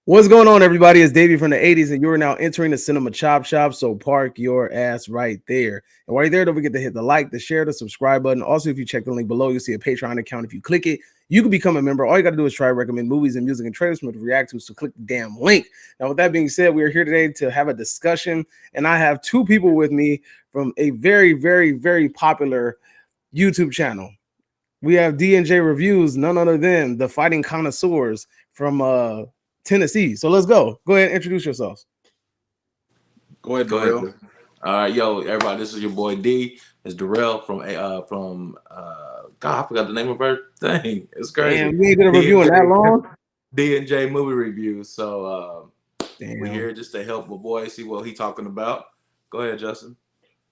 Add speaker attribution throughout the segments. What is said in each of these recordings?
Speaker 1: What's going on, everybody? It's Davey from the 80s, and you are now entering the Cinema Chop Shop, so park your ass right there. And while you're there, don't forget to hit the like, the share, the subscribe button. Also, if you check the link below, you'll see a Patreon account. If you click it, you can become a member. All you got to do is try to recommend movies and music and trailers for me to react to, so click the damn link. Now, with that being said, we are here today to have a discussion, and I have two people with me from a very, very, very popular YouTube channel. We have D&J Reviews, none other than the Fighting Connoisseurs from Tennessee. So let's go. Go ahead and introduce yourselves.
Speaker 2: Go ahead, Darrell.
Speaker 3: All right, yo, everybody. This is your boy D. It's Darrell from God, I forgot the name of her thing. It's crazy.
Speaker 1: Damn, we ain't been reviewing that long.
Speaker 3: D&J movie reviews. So we're
Speaker 1: Damn.
Speaker 3: here just to help my boy see what he talking about. Go ahead, Justin.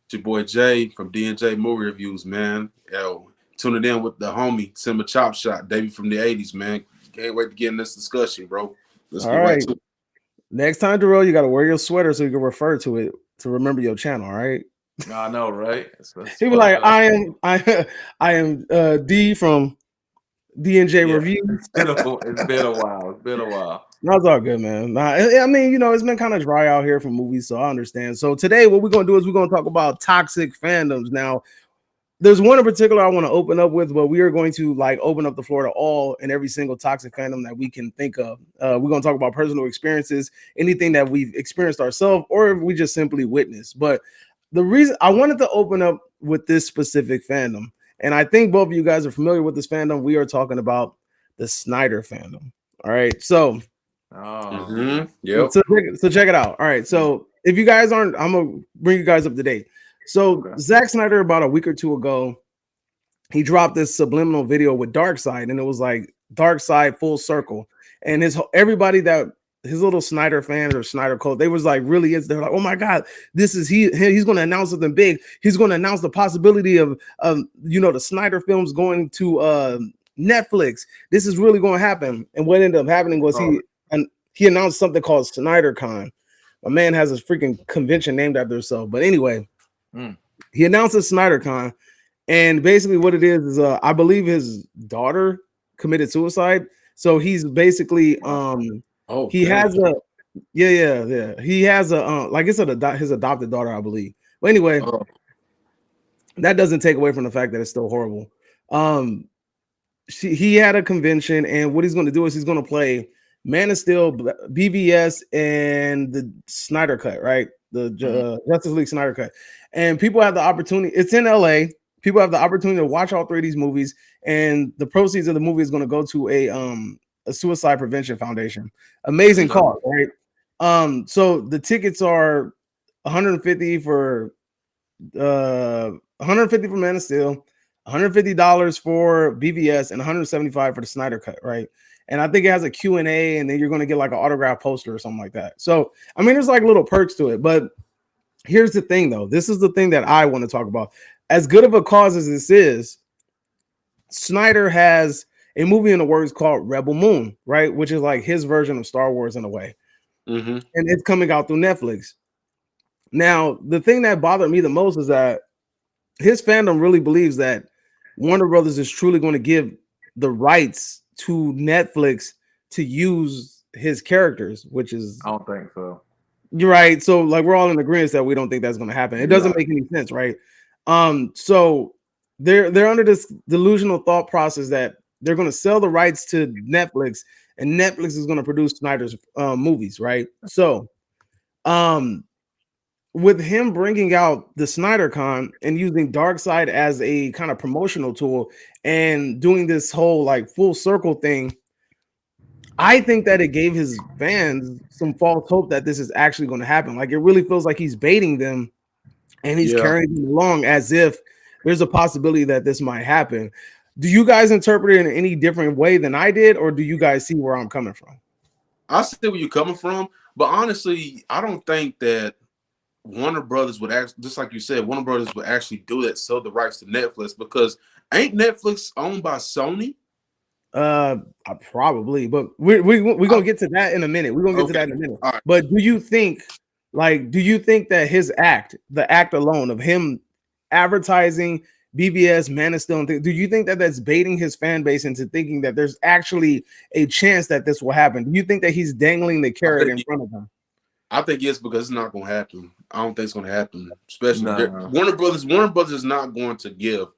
Speaker 2: It's your boy Jay from D&J Movie Reviews, man. Yo, tuning in with the homie Cinema Chop Shop, David from the 80s, man. Can't wait to get in this discussion, bro. Let's get right to it.
Speaker 1: Next time, Darrell, you got to wear your sweater so you can refer to it to remember your channel, all right?
Speaker 3: I know, right?
Speaker 1: He be like, I am D from D&J Reviews.
Speaker 3: It's been a while.
Speaker 1: No, it's all good, man. I mean, it's been kind of dry out here for movies, so I understand. So today, what we're going to do is we're going to talk about toxic fandoms. Now, there's one in particular I want to open up with, but we are going to open up the floor to all and every single toxic fandom that we can think of. We're going to talk about personal experiences, anything that we've experienced ourselves, or we just simply witnessed. But the reason I wanted to open up with this specific fandom, and I think both of you guys are familiar with this fandom, we are talking about the Snyder fandom. All right, so so check it out. All right, so if you guys aren't, I'm gonna bring you guys up to date. So Zack Snyder, about a week or two ago, he dropped this subliminal video with Darkseid, and it was like Darkseid full circle. And his little Snyder fans or Snyder cult, they was like really they're like, oh my god, this is he's going to announce something big. He's going to announce the possibility of the Snyder films going to Netflix. This is really going to happen. And what ended up happening was he announced something called SNYDERCULT. A man has a freaking convention named after himself. But anyway. He announced a SNYDERCULT, and basically what it is I believe his daughter committed suicide. So he's basically he has a he has a like it's his adopted daughter, I believe. But anyway, that doesn't take away from the fact that it's still horrible. He had a convention, and what he's going to do is he's going to play Man of Steel, BVS, and the Snyder Cut, right? The Justice League Snyder Cut. And people have the opportunity. It's in LA. People have the opportunity to watch all three of these movies, and the proceeds of the movie is going to go to a suicide prevention foundation. Amazing cause, right? So the tickets are $150 for Man of Steel, $150 for BVS, and $175 for the Snyder Cut, right? And I think it has a Q&A, and then you're going to get like an autograph poster or something like that. So I mean, there's like little perks to it, but here's the thing, though. This is the thing that I want to talk about. As good of a cause as this is, Snyder has a movie in the works called Rebel Moon, right? Which is like his version of Star Wars in a way. And it's coming out through Netflix. Now, the thing that bothered me the most is that his fandom really believes that Warner Brothers is truly going to give the rights to Netflix to use his characters, which is...
Speaker 3: I don't think so.
Speaker 1: You're right. So like we're all in agreement that we don't think that's going to happen. It doesn't make any sense, right? So they're under this delusional thought process that they're going to sell the rights to Netflix, and Netflix is going to produce Snyder's movies, right? So with him bringing out the SnyderCon and using Darkseid as a kind of promotional tool and doing this whole like full circle thing, I think that it gave his fans some false hope that this is actually going to happen. Like it really feels like he's baiting them, and he's carrying them along as if there's a possibility that this might happen. Do you guys interpret it in any different way than I did, or do you guys see where I'm coming from?
Speaker 2: I see where you're coming from, but honestly, I don't think that Warner Brothers would actually, just like you said, Warner Brothers would actually do that, sell the rights to Netflix, because ain't Netflix owned by Sony?
Speaker 1: Probably, but we're gonna get to that in a minute. We're gonna get to that in a minute. Right. But do you think that his act, the act alone of him advertising BVS, Man of Steel. Do you think that that's baiting his fan base into thinking that there's actually a chance that this will happen? Do you think that he's dangling the carrot in front of them?
Speaker 2: I think yes, because it's not going to happen. I don't think it's going to happen. Especially
Speaker 3: No.
Speaker 2: Warner Brothers. Warner Brothers is not going to give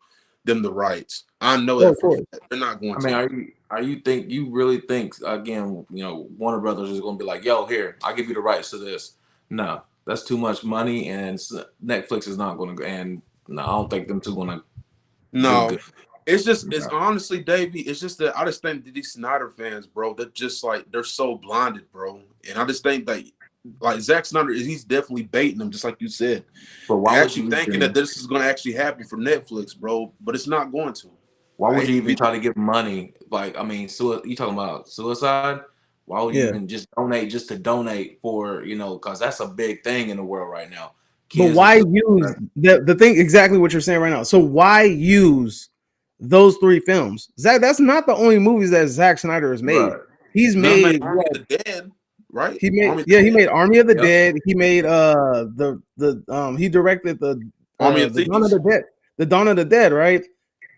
Speaker 2: them the rights. I know that for a fact. They're not going to.
Speaker 3: I mean, you really think again? You know, Warner Brothers is going to be like, "Yo, here, I'll give you the rights to this." No, that's too much money, and Netflix is not going to. And no, I don't think them two going to.
Speaker 2: No, it's just it's honestly, Davey. It's just that I just think that these Snyder fans, bro, they're just like they're so blinded, bro. And I just think that like Zack Snyder he's definitely baiting them, just like you said.
Speaker 3: But why
Speaker 2: would you thinking that this is going to actually happen for Netflix, bro? But it's not going to.
Speaker 3: Why would you even try to give money? Like, I mean, you talking about suicide? Why would you even just to donate for, you know, because that's a big thing in the world right now.
Speaker 1: But why use the thing exactly what you're saying right now? So why use those 3 films? That's not the only movies that Zack Snyder has made. Right. He's made
Speaker 2: Army of the Dead, right?
Speaker 1: He made he made Army of the Dead. He made he directed the
Speaker 2: Army of
Speaker 1: the Dawn of the Dead. The Dawn of the Dead, right?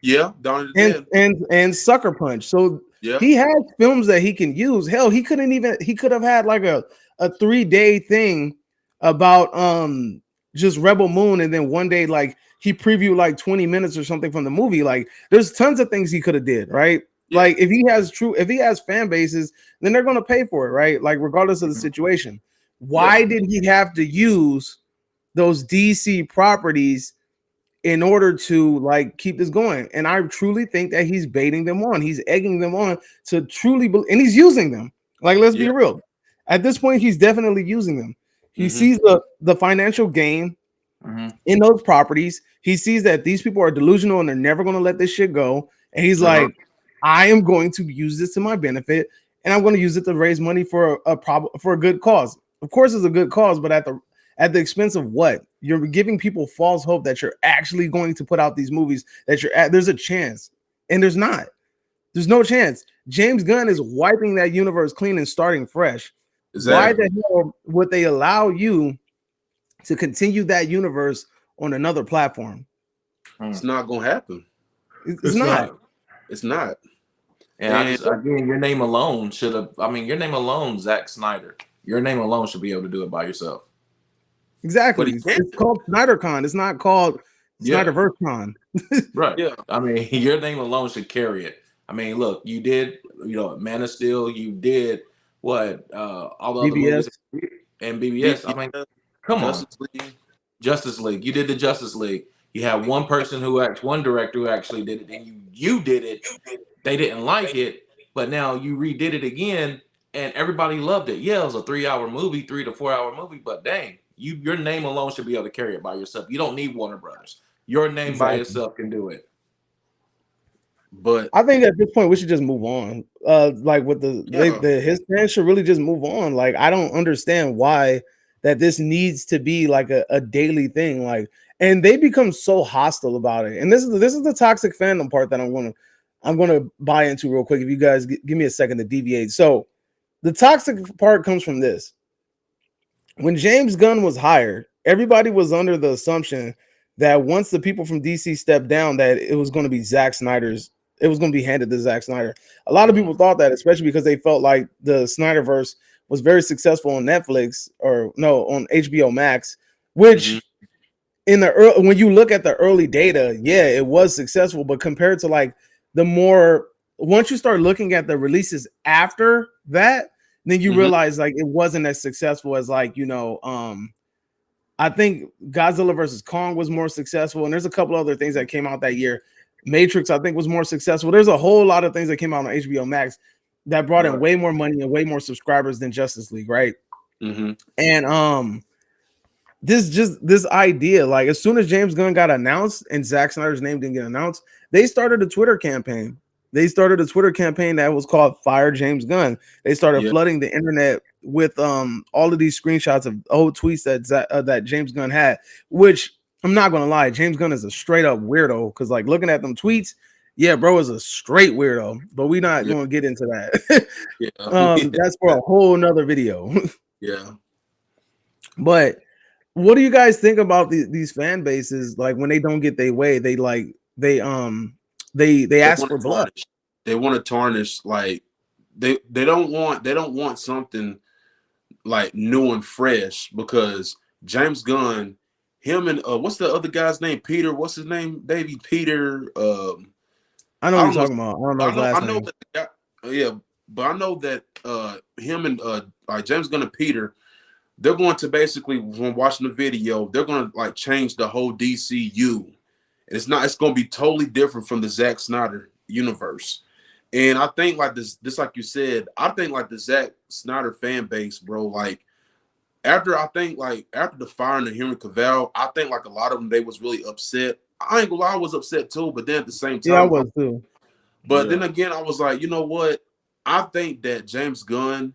Speaker 2: Yeah, Dawn of the
Speaker 1: Dead. And Sucker Punch. So he has films that he can use. Hell, he could have had like a 3-day thing about just Rebel Moon, and then one day like he previewed like 20 minutes or something from the movie. Like there's tons of things he could have did, right? Yeah. Like if he has fan bases, then they're going to pay for it, right? Like regardless of the situation. Why did he have to use those DC properties in order to like keep this going? And I truly think that he's baiting them on. He's egging them on to truly believe, and he's using them. Like let's be real. At this point, he's definitely using them. He sees the financial gain in those properties. He sees that these people are delusional and they're never going to let this shit go. And he's like, I am going to use this to my benefit, and I'm going to use it to raise money for a good cause. Of course, it's a good cause, but at the expense of what? You're giving people false hope that you're actually going to put out these movies, that there's a chance, and there's not. There's no chance. James Gunn is wiping that universe clean and starting fresh. Exactly. Why the hell would they allow you to continue that universe on another platform?
Speaker 2: It's not going to happen.
Speaker 1: It's not.
Speaker 2: It's not.
Speaker 3: And again, your name alone should have. I mean, your name alone, Zack Snyder. Your name alone should be able to do it by yourself.
Speaker 1: Exactly. It's called SnyderCon. It's not called SNYDERVERSE Con.
Speaker 3: Right. Yeah. I mean, your name alone should carry it. I mean, look, you did, Man of Steel. You did what? All the other movies and BBS. I mean, come on. Justice League. You did the Justice League. You had one person one director who actually did it, and you did it. They didn't like it, but now you redid it again, and everybody loved it. Yeah, it was a 3-hour movie, 3 to 4 hour movie, but dang, your name alone should be able to carry it by yourself. You don't need Warner Brothers. Your name by yourself can do it.
Speaker 2: But
Speaker 1: I think at this point we should just move on. Like with his fans should really just move on. Like I don't understand why that this needs to be like a daily thing. Like, and they become so hostile about it. And this is the toxic fandom part that I'm gonna buy into real quick. If you guys give me a second to deviate. So the toxic part comes from this. When James Gunn was hired, everybody was under the assumption that once the people from DC stepped down, that it was going to be Zack Snyder's. It was going to be handed to Zack Snyder. A lot of people thought that, especially because they felt like the Snyderverse was very successful on Netflix on HBO Max, which in the when you look at the early data, yeah, it was successful, but compared to like once you start looking at the releases after that, then you realize like it wasn't as successful as like, I think Godzilla versus Kong was more successful, and there's a couple other things that came out that year. Matrix, I think, was more successful. There's a whole lot of things that came out on HBO Max that brought in way more money and way more subscribers than Justice League, right? And this idea, like as soon as James Gunn got announced and Zack Snyder's name didn't get announced, they started a Twitter campaign. That was called Fire James Gunn. They started flooding the internet with all of these screenshots of old tweets that James Gunn had, which I'm not gonna lie, James Gunn is a straight up weirdo. Because like looking at them tweets, yeah, bro is a straight weirdo. But we're not gonna get into that. That's for a whole nother video. But what do you guys think about these fan bases? Like when they don't get their way, they like they ask for blood.
Speaker 2: They want to tarnish, like they don't want something like new and fresh, because James Gunn, him and what's the other guy's name? Peter, what's his name? Davey Peter.
Speaker 1: I know what you're talking about. I don't know his last name.
Speaker 2: But I know that him and like James Gunn and Peter, they're going to basically, when watching the video, they're going to like change the whole DCU. It's going to be totally different from the Zack Snyder universe. And I think like this like you said, I think like the Zack Snyder fan base, bro, like after the firing of Henry Cavill, I think like a lot of them, they was really upset. I ain't gonna lie, I was upset too, but then at the same time,
Speaker 1: yeah, I was too.
Speaker 2: But then again, I was like, you know what? I think that James Gunn,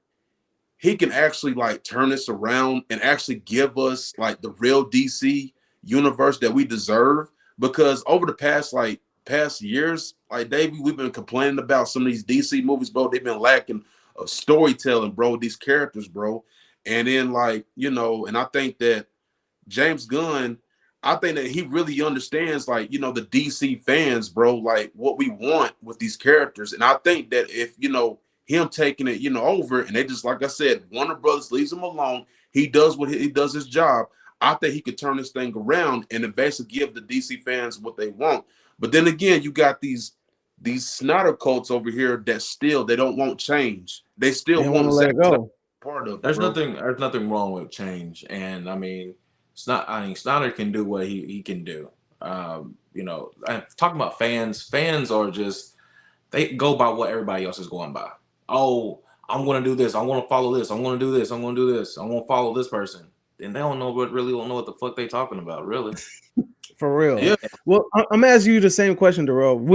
Speaker 2: he can actually like turn this around and actually give us like the real DC universe that we deserve. Because over the past years, like Davey, we've been complaining about some of these DC movies, bro. They've been lacking of storytelling, bro. These characters, bro. And then like, you know, and I think that James Gunn, I think that he really understands, like, you know, the DC fans, bro, like what we want with these characters. And I think that if, you know, him taking it, you know, over, and they just, like I said, Warner Brothers leaves him alone, he does his job. I think he could turn this thing around and then basically give the DC fans what they want. But then again, you got these Snyder cults over here that they don't want change. They still want to
Speaker 1: let it go.
Speaker 2: Part of it,
Speaker 3: there's nothing wrong with change, and I mean, Snyder can do what he can do. You know, talking about fans are just, they go by what everybody else is going by. Oh, I'm going to do this. I'm going to follow this. I'm going to do this. I'm going to do this. I'm going to follow this person. And they don't know what the fuck they talking about, really.
Speaker 1: For real.
Speaker 2: Yeah.
Speaker 1: Well, I'm asking you the same question, Darrell.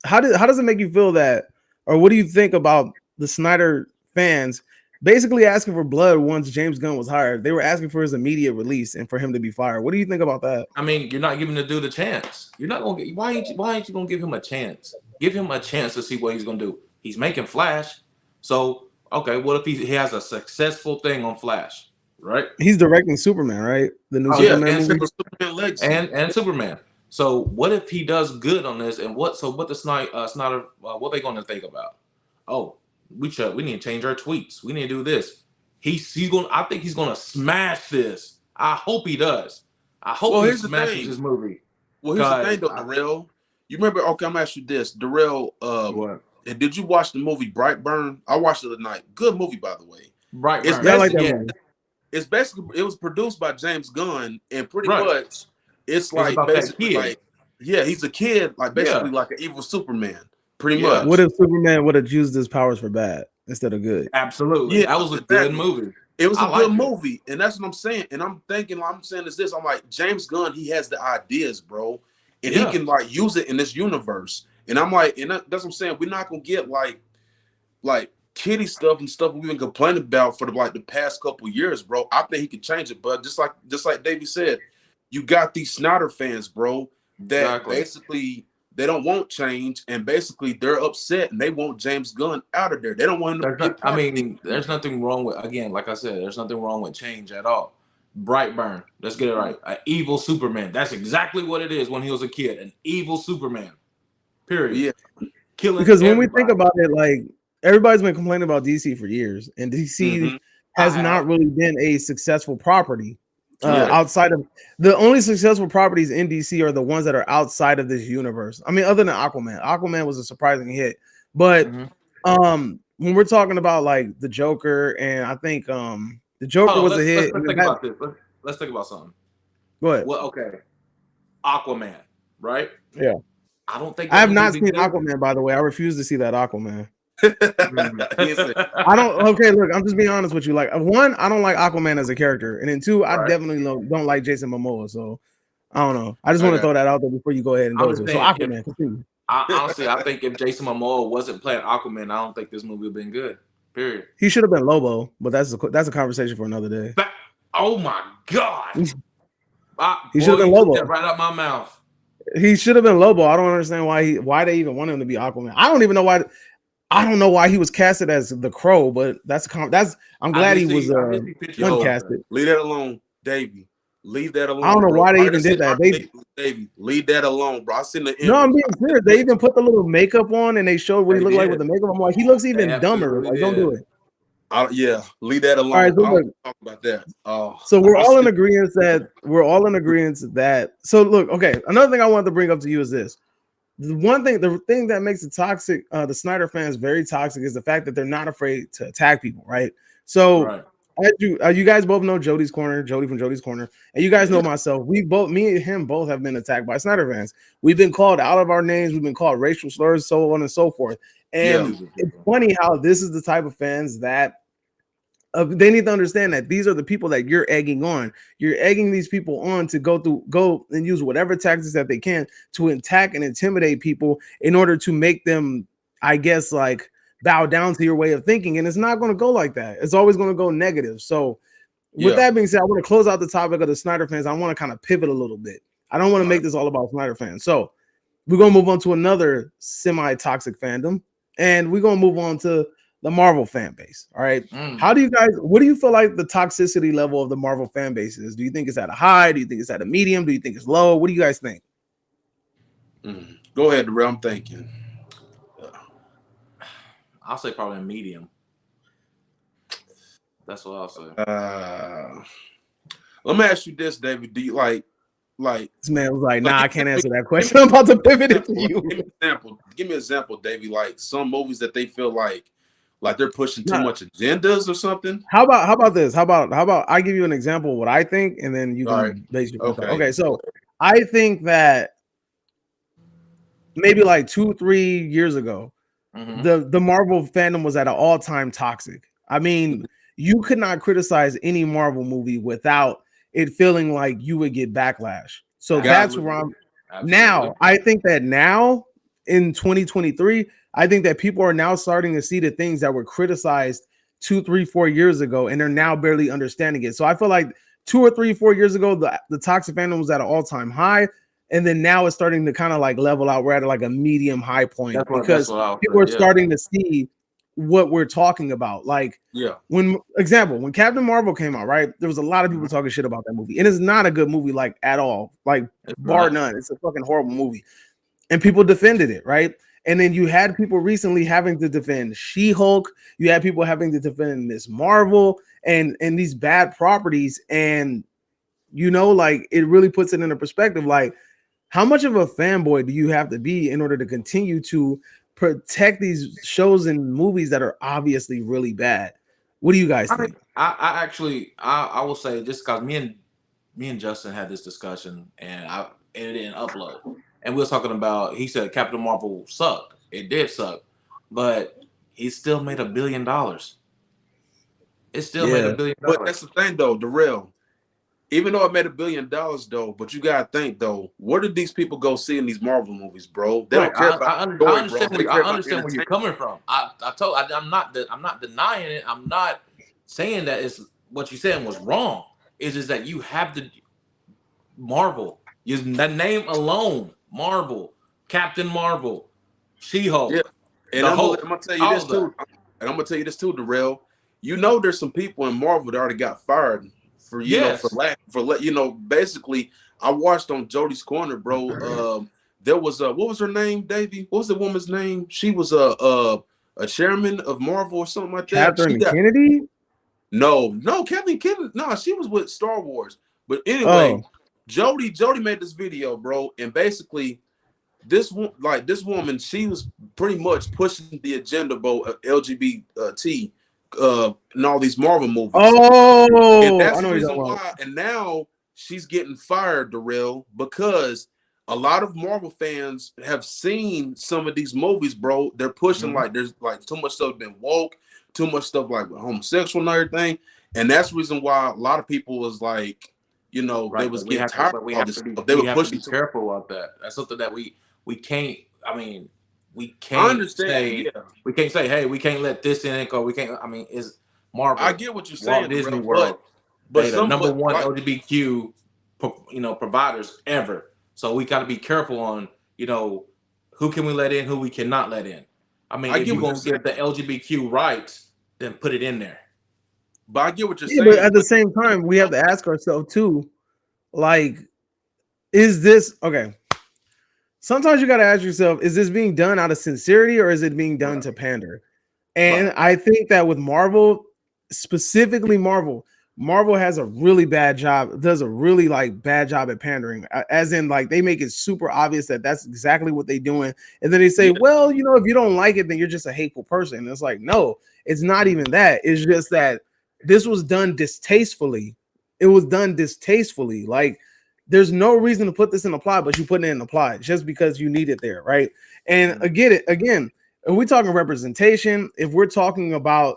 Speaker 1: How does it make you feel that, or what do you think about the Snyder fans basically asking for blood once James Gunn was hired? They were asking for his immediate release and for him to be fired. What do you think about that?
Speaker 3: I mean, you're not giving the dude a chance. You're not gonna why ain't you gonna give him a chance? Give him a chance to see what he's gonna do. He's making Flash. So okay, what if he has a successful thing on Flash? Right?
Speaker 1: He's directing Superman, right? The new Superman movie.
Speaker 2: Superman Legacy.
Speaker 3: And Superman. So what if he does good on this? And what the Snyder what they going to think about? Oh, we need to change our tweets. We need to do this. I think he's going to smash this. I hope he does. I hope he smashes this movie.
Speaker 2: Well, here's the thing, though, Darrell. You remember? Okay, I'm gonna ask you this, Darrell.
Speaker 3: What?
Speaker 2: Did you watch the movie Brightburn? I watched it tonight. Good movie, by the way.
Speaker 3: Brightburn.
Speaker 1: I like that movie.
Speaker 2: It's basically, it was produced by James Gunn, and pretty much it's like basically like, yeah, he's a kid, like basically like an evil Superman, pretty much.
Speaker 1: What if Superman would have used his powers for bad instead of good?
Speaker 3: Absolutely. Yeah, that was a good movie.
Speaker 2: It was a good movie, and that's what I'm saying. And I'm saying this. I'm like, James Gunn, he has the ideas, bro, and he can like use it in this universe. And I'm like, and that's what I'm saying. We're not gonna get like kitty stuff and stuff we've been complaining about for the past couple years, bro. I think he can change it, but just like Davey said, you got these Snyder fans, bro, that basically they don't want change, and basically they're upset and they want James Gunn out of there. They don't want him to
Speaker 3: there's nothing wrong with, again, like I said, there's nothing wrong with change at all. Brightburn, let's get it right. An evil Superman. That's exactly what it is when he was a kid. An evil Superman. Period.
Speaker 2: Yeah.
Speaker 3: Killing
Speaker 1: because when we think about it, like, everybody's been complaining about DC for years, and DC has not really been a successful property. Outside of the only successful properties in DC are the ones that are outside of this universe. I mean, other than Aquaman was a surprising hit, but when we're talking about like the Joker, and I think the Joker was a hit.
Speaker 3: Let's think about this. Let's think about something.
Speaker 1: Go ahead.
Speaker 3: Well, okay, Aquaman, right?
Speaker 1: Yeah.
Speaker 3: I don't think
Speaker 1: I have not seen Aquaman, by the way. I refuse to see that Aquaman. I don't. Okay, look, I'm just being honest with you. Like, one, I don't like Aquaman as a character, and then two, I definitely don't like Jason Momoa. So I don't know. I just want to throw that out there before you go ahead and go to it. So Aquaman, continue.
Speaker 3: Honestly, I think if Jason Momoa wasn't playing Aquaman, I don't think this movie would have been good. Period.
Speaker 1: He should have been Lobo, but that's a conversation for another day.
Speaker 3: Oh my God!
Speaker 1: He should have been Lobo.
Speaker 3: Right out my mouth.
Speaker 1: He should have been Lobo. I don't understand why they even want him to be Aquaman. I don't even know why. I don't know why he was casted as the Crow, but I'm glad he was uncasted.
Speaker 2: Leave that alone, Davey. Leave that alone.
Speaker 1: I don't know
Speaker 2: bro.
Speaker 1: why they even did that.
Speaker 2: Baby, leave that alone, bro. I seen the image.
Speaker 1: No, I'm being serious. They even put the little makeup on and they showed what he looked like with the makeup. I'm like, he looks even dumber. Like, don't do it.
Speaker 2: Yeah, leave that alone.
Speaker 1: All right, so
Speaker 2: I don't talk about that.
Speaker 1: So we're all in agreement that. So look, okay. Another thing I wanted to bring up to you is this. The thing that makes the Snyder fans very toxic is the fact that they're not afraid to attack people, right? So you guys both know Jody from Jody's Corner, and you guys know myself. Me and him both have been attacked by Snyder fans. We've been called out of our names. We've been called racial slurs, so on and so forth. And it's funny how this is the type of fans that they need to understand that these are the people that you're egging on. You're egging these people on to go and use whatever tactics that they can to attack and intimidate people in order to make them, I guess, like bow down to your way of thinking. And it's not going to go like that. It's always going to go negative. So with that being said, I want to close out the topic of the Snyder fans. I want to kind of pivot a little bit. I don't want to make this all about Snyder fans. So we're going to move on to another semi-toxic fandom, and we're going to move on to the Marvel fan base. All right. What do you feel like the toxicity level of the Marvel fan base is? Do you think it's at a high? Do you think it's at a medium? Do you think it's low? What do you guys think?
Speaker 2: Go ahead, Darrell. I'm thinking.
Speaker 3: I'll say probably a medium. That's what I'll say.
Speaker 2: Let me ask you this, David. Do you like
Speaker 1: this man was like, nah, I can't answer that question. I'm about to pivot it to you.
Speaker 2: Give me an example, David. Like some movies that they feel like they're pushing too much agendas or something.
Speaker 1: How about this? How about I give you an example of what I think, and then you can base your point. Okay, so I think that maybe like 2-3 years ago, the Marvel fandom was at an all-time toxic. I mean, you could not criticize any Marvel movie without it feeling like you would get backlash. So that's where I'm now. I think that now in 2023, I think that people are now starting to see the things that were criticized 2, 3, 4 years ago, and they're now barely understanding it. So I feel like 2 or 3, 4 years ago, the toxic fandom was at an all-time high, and then now it's starting to kind of like level out. We're at like a medium high point because people are starting to see what we're talking about. Like, when Captain Marvel came out, right? There was a lot of people talking shit about that movie, and it's not a good movie, like at all, like bar none. It's a fucking horrible movie, and people defended it, right? And then you had people recently having to defend She-Hulk. You had people having to defend Miss Marvel and these bad properties. And, you know, like it really puts it into perspective. Like, how much of a fanboy do you have to be in order to continue to protect these shows and movies that are obviously really bad? What do you guys think?
Speaker 3: I will say, just because me and Justin had this discussion and it didn't upload. And we were talking about, he said Captain Marvel sucked. It did suck, but he still made $1 billion. It still made $1 billion.
Speaker 2: But that's the thing, though, Darrell. Even though it made $1 billion, though, but you gotta think, though, what did these people go see in these Marvel movies, bro? They don't care about. I
Speaker 3: understand where you're coming from. I'm not denying it. I'm not saying that it's what you're saying was wrong. It's just that you have to Marvel. The name alone. Marvel, Captain Marvel, She-Hulk.
Speaker 2: Yeah. And I'm gonna tell you this too. And I'm gonna tell you this too, Darrell. You know, there's some people in Marvel that already got fired for basically. I watched on Jody's Corner, bro. There was what was her name, Davey? What was the woman's name? She was a chairman of Marvel or something like that.
Speaker 1: Kathleen Kennedy?
Speaker 2: No, Kathleen Kennedy. No, she was with Star Wars. But anyway. Jody made this video, bro, and basically this woman, she was pretty much pushing the agenda, bro, of LGBT and all these Marvel movies. And that's the reason why. And now she's getting fired, Darrell, because a lot of Marvel fans have seen some of these movies, bro. They're pushing like there's like too much stuff been woke, too much stuff like homosexual and everything, and that's the reason why a lot of people was like. You know, they was getting tired of all this stuff. They were pushing.
Speaker 3: Be careful about that. That's something that we can't. I mean, we can't say. We can't say, hey, we can't let this in, or we can't. I mean, it's Marvel.
Speaker 2: I get what you're saying,
Speaker 3: Disney World, but the number one LGBTQ, providers ever. So we got to be careful on, who can we let in, who we cannot let in. I mean, if you're gonna give the LGBTQ rights, then put it in there.
Speaker 2: But I get what you're saying.
Speaker 1: But at the same time, we have to ask ourselves too, like, is this okay? Sometimes you got to ask yourself, is this being done out of sincerity or is it being done to pander? And I think that with Marvel, specifically Marvel has a really bad job, does a really like bad job at pandering, as in like they make it super obvious that that's exactly what they're doing. And then they say, well, you know, if you don't like it, then you're just a hateful person. And it's like, no, it's not even that. It's just that this was done distastefully. It was done distastefully. Like, there's no reason to put this in the plot, but you put it in the plot just because you need it there, right? And again, if we're talking representation, if we're talking about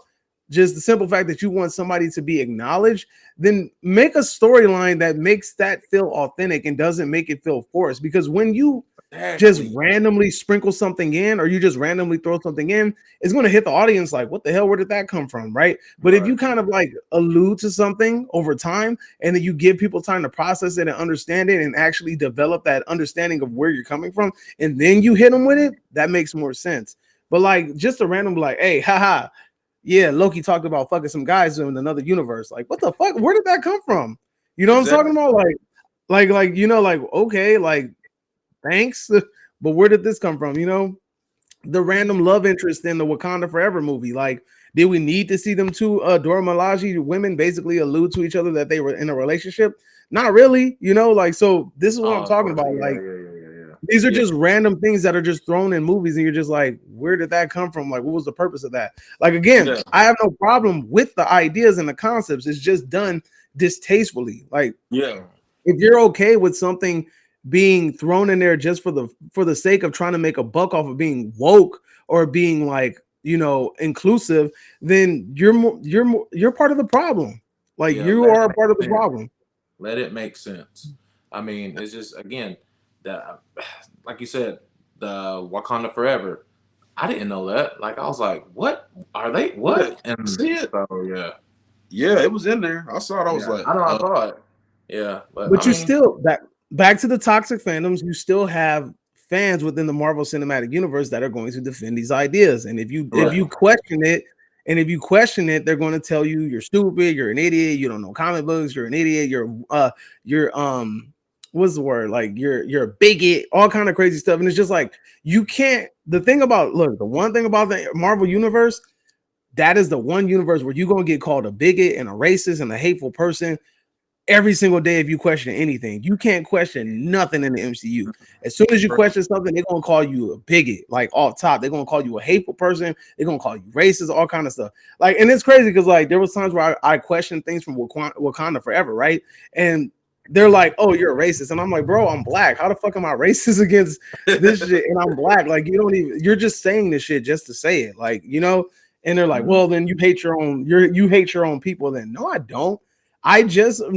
Speaker 1: just the simple fact that you want somebody to be acknowledged, then make a storyline that makes that feel authentic and doesn't make it feel forced. Because when you just randomly sprinkle something in, or you just randomly throw something in, it's going to hit the audience like, what the hell, where did that come from, right? But if you kind of like allude to something over time, and then you give people time to process it and understand it and actually develop that understanding of where you're coming from, and then you hit them with it, that makes more sense. But like just a random like, hey, haha, yeah, Loki talked about fucking some guys in another universe. Like, what the fuck? Where did that come from? You know what I'm talking about? Like, you know, like, okay, like, thanks, but where did this come from? You know, the random love interest in the Wakanda Forever movie. Like, did we need to see them two Dora Milaje women basically allude to each other that they were in a relationship? Not really, you know, like, so this is what I'm talking about. These are just random things that are just thrown in movies, and you're just like, where did that come from? Like, what was the purpose of that? Like, again, I have no problem with the ideas and the concepts. It's just done distastefully. Like, if you're okay with something being thrown in there just for the sake of trying to make a buck off of being woke or being like, you know, inclusive, then you're part of the problem. Like, you are a part of the problem.
Speaker 3: Let it make sense. I mean, it's just, again, that, like you said, the Wakanda Forever. I didn't know that. Like, I was like, what are they? What? And
Speaker 2: see it?
Speaker 3: So
Speaker 2: yeah, it was in there. I saw it. I was like,
Speaker 3: I know, I saw it. Yeah,
Speaker 1: but you still back to the toxic fandoms. You still have fans within the Marvel Cinematic Universe that are going to defend these ideas, and if you question it. And if you question it, they're going to tell you you're stupid, you're an idiot, you don't know comic books, you're an idiot, you're what's the word? Like you're a bigot, all kind of crazy stuff. And it's just like, you can't, the one thing about the Marvel universe, that is the one universe where you're going to get called a bigot and a racist and a hateful person every single day if you question anything. You can't question nothing in the MCU. As soon as you question something, they're gonna call you a bigot, like off top. They're gonna call you a hateful person. They're gonna call you racist, all kind of stuff. Like, and it's crazy because like there was times where I questioned things from Wakanda Forever, right? And they're like, "Oh, you're a racist," and I'm like, "Bro, I'm black. How the fuck am I racist against this shit?" And I'm black. Like, you're just saying this shit just to say it, like, you know. And they're like, "Well, then you hate your own people." Then no, I don't. I'm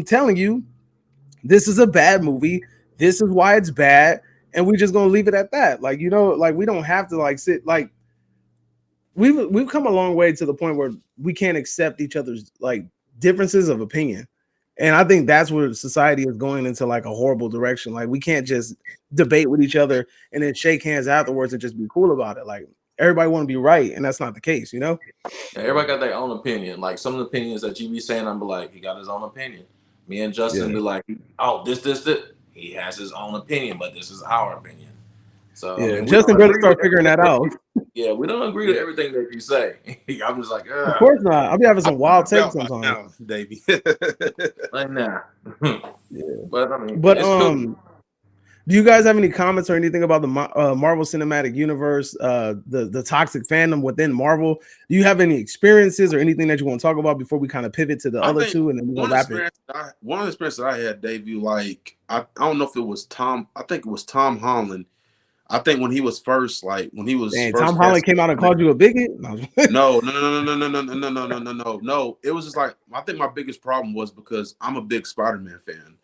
Speaker 1: telling you, this is a bad movie. This is why it's bad, and we're just gonna leave it at that. Like, you know, like we don't have to like sit like we've come a long way to the point where we can't accept each other's like differences of opinion. And I think that's where society is going into like a horrible direction. Like, we can't just debate with each other and then shake hands afterwards and just be cool about it. Like, everybody want to be right, and that's not the case, you know?
Speaker 3: Yeah, everybody got their own opinion. Like, some of the opinions that you be saying, I'm like, he got his own opinion. Me and Justin be like, oh, this. He has his own opinion, but this is our opinion. So
Speaker 1: yeah, I mean, Justin better start figuring that out.
Speaker 3: Yeah, we don't agree with everything that you say. I'm just like,
Speaker 1: of course not. I'll be having some wild takes sometimes.
Speaker 2: Now, Davey.
Speaker 3: Like, nah.
Speaker 1: Yeah.
Speaker 3: But I mean,
Speaker 1: but do you guys have any comments or anything about the Marvel Cinematic Universe, the toxic fandom within Marvel? Do you have any experiences or anything that you want to talk about before we kind of pivot to the other two and then we'll wrap it?
Speaker 2: One of the experiences I had, Davey, like I don't know if it was Tom. I think it was Tom Holland. I think when he was first, like when he was first,
Speaker 1: Tom Holland came out and called you a bigot.
Speaker 2: No. It was just like, I think my biggest problem was because I'm a big Spider-Man fan.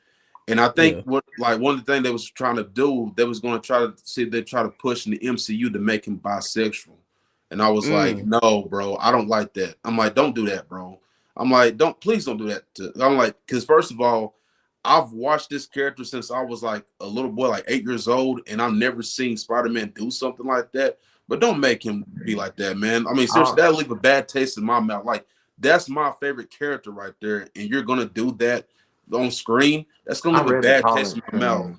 Speaker 2: And I think one of the things they was trying to do, they was going to try to see if they try to push in the MCU to make him bisexual. And I was like, no, bro, I don't like that. I'm like, don't do that, bro. I'm like, please don't do that. I'm like, because first of all, I've watched this character since I was like a little boy, like 8 years old, and I've never seen Spider-Man do something like that. But don't make him be like that, man. I mean, seriously, that'll leave a bad taste in my mouth. Like, that's my favorite character right there, and you're gonna do that. on screen, that's gonna leave a bad taste in my mouth.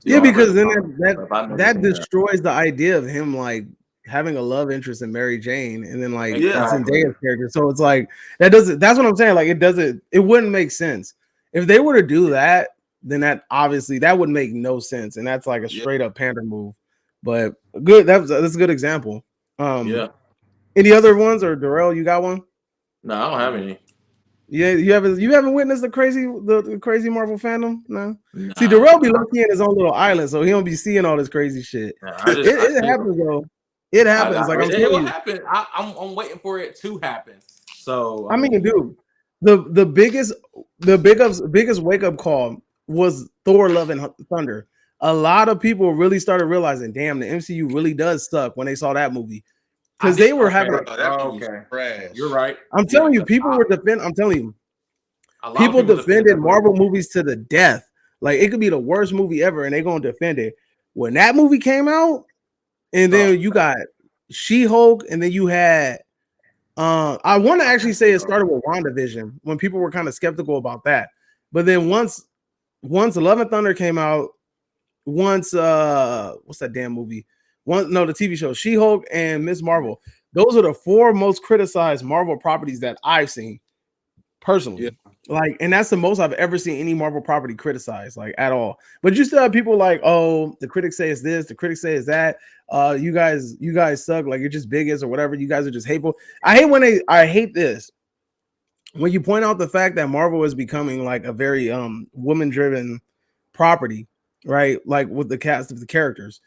Speaker 1: Yeah, because then that destroys the idea of him like having a love interest in Mary Jane, and then like Zendaya's character. So it's like that doesn't. That's what I'm saying. Like it doesn't. It wouldn't make sense if they were to do that. Then that obviously that would make no sense, and that's like a straight up pander move. But good. That's a good example. Any other ones, or Darrell? You got one?
Speaker 3: No, I don't have any.
Speaker 1: Yeah, you haven't witnessed the crazy Marvel fandom? No. See, Darrell be lucky in his own little island, so he don't be seeing all this crazy shit. It happens, though. It happens.
Speaker 3: It will happen. I'm waiting for it to happen. So
Speaker 1: I mean, dude, the biggest wake up call was Thor: Love and Thunder. A lot of people really started realizing, damn, the MCU really does suck when they saw that movie. Because they were having
Speaker 2: trash.
Speaker 3: You're right.
Speaker 1: I'm telling you, people were defending. I'm telling you, people defended Marvel movies to the death. Like it could be the worst movie ever, and they're gonna defend it. When that movie came out, and then you got She-Hulk, and then you had I want to actually say it started with WandaVision when people were kind of skeptical about that. But then once Love and Thunder came out, what's that damn movie? The TV show She-Hulk and Ms. Marvel. Those are the 4 most criticized Marvel properties that I've seen personally. Yeah. Like, and that's the most I've ever seen any Marvel property criticized, like at all. But you still have people like, oh, the critics say it's this, the critics say it's that. You guys suck, like you're just bigots or whatever. You guys are just hateful. I hate this when you point out the fact that Marvel is becoming like a very woman-driven property, right? Like with the cast of the characters.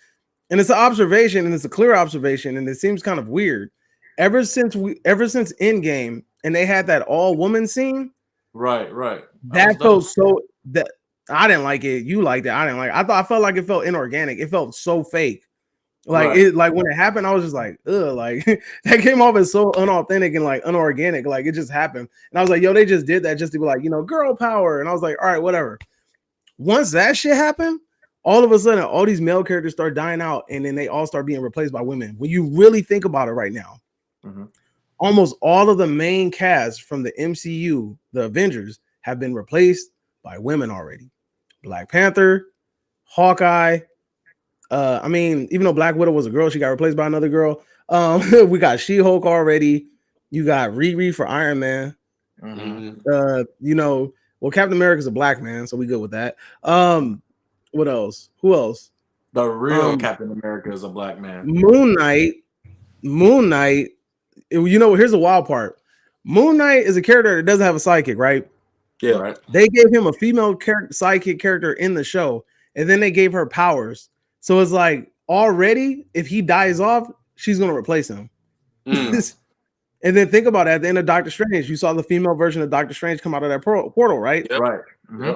Speaker 1: And it's an observation, and it's a clear observation, and it seems kind of weird. Ever since Endgame, and they had that all-woman scene,
Speaker 3: right.
Speaker 1: That felt so that I didn't like it. You liked it. I didn't like it. I felt like it felt inorganic. It felt so fake. Like it, like when it happened, I was just like, ugh, like that came off as so unauthentic and like unorganic. Like it just happened, and I was like, yo, they just did that just to be like, girl power. And I was like, all right, whatever. Once that shit happened, all of a sudden, all these male characters start dying out, and then they all start being replaced by women. When you really think about it right now, almost all of the main cast from the MCU, the Avengers, have been replaced by women already. Black Panther, Hawkeye. I mean, even though Black Widow was a girl, she got replaced by another girl. We got She-Hulk already. You got Riri for Iron Man. Well, Captain America's a black man, so we good with that. What else? Who else?
Speaker 3: The real Captain America is a black man.
Speaker 1: Moon Knight. Here's the wild part. Moon Knight is a character that doesn't have a sidekick, right?
Speaker 3: Yeah, right.
Speaker 1: They gave him a female sidekick character in the show, and then they gave her powers. So it's like already, if he dies off, she's gonna replace him. And then think about it, at the end of Doctor Strange, you saw the female version of Doctor Strange come out of that portal, right?
Speaker 3: Yep. Right.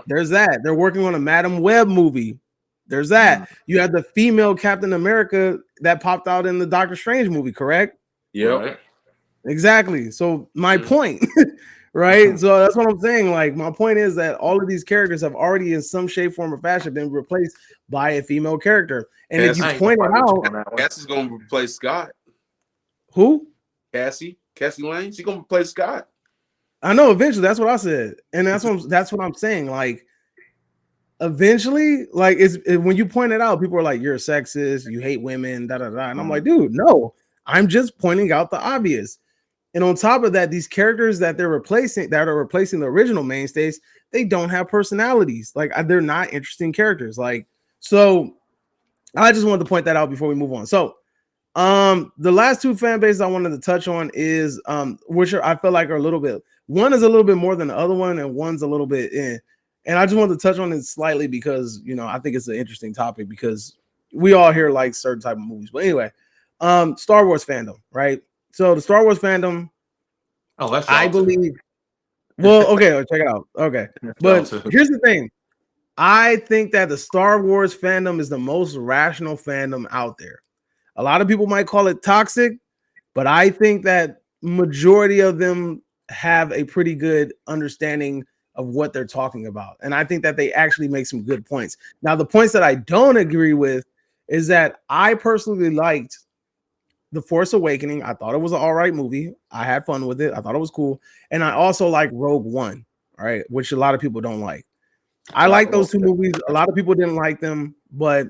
Speaker 1: There's that. They're working on a Madam Web movie. There's that. You had the female Captain America that popped out in the Doctor Strange movie, correct?
Speaker 2: Yeah.
Speaker 3: Right.
Speaker 1: Exactly. So my point, right? So that's what I'm saying. Like my point is that all of these characters have already in some shape, form, or fashion been replaced by a female character. And if you point it out,
Speaker 2: Cassie's gonna replace Scott.
Speaker 1: Who?
Speaker 2: Cassie Lane. She's gonna replace Scott.
Speaker 1: I know eventually. That's what I said, and that's what I'm saying. Like eventually, like when you point it out, people are like, "You're a sexist. You hate women." Da da da. And I'm like, dude, no. I'm just pointing out the obvious. And on top of that, these characters that are replacing the original mainstays, they don't have personalities. Like they're not interesting characters. Like, so I just wanted to point that out before we move on. So the last 2 fan bases I wanted to touch on is which I feel like are a little bit, one is a little bit more than the other one, and one's a little bit in. And I just wanted to touch on it slightly because I think it's an interesting topic because we all here like certain type of movies. But anyway, Star Wars fandom, right? So the Star Wars fandom, I believe. Well, okay, check it out. Okay, but here's the thing. I think that the Star Wars fandom is the most rational fandom out there. A lot of people might call it toxic, but I think that majority of them have a pretty good understanding of what they're talking about. And I think that they actually make some good points. Now, the points that I don't agree with is that I personally liked The Force Awakening. I thought it was an all right movie. I had fun with it. I thought it was cool. And I also like Rogue One, all right, which a lot of people don't like. I like those two movies. A lot of people didn't like them, but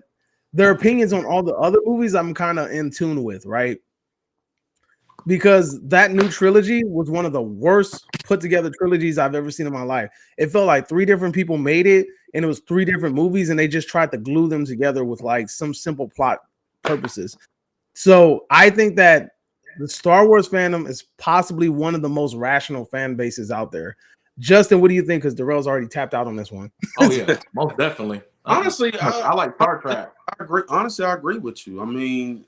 Speaker 1: their opinions on all the other movies I'm kind of in tune with, right? Because that new trilogy was one of the worst put together trilogies I've ever seen in my life. It felt like 3 different people made it, and it was 3 different movies, and they just tried to glue them together with like some simple plot purposes. So I think that the Star Wars fandom is possibly one of the most rational fan bases out there. Justin, what do you think? Because Darrell's already tapped out on this one.
Speaker 3: Oh yeah, most definitely.
Speaker 2: Honestly,
Speaker 3: I like Star Trek.
Speaker 2: I agree. Honestly, I agree with you. I mean,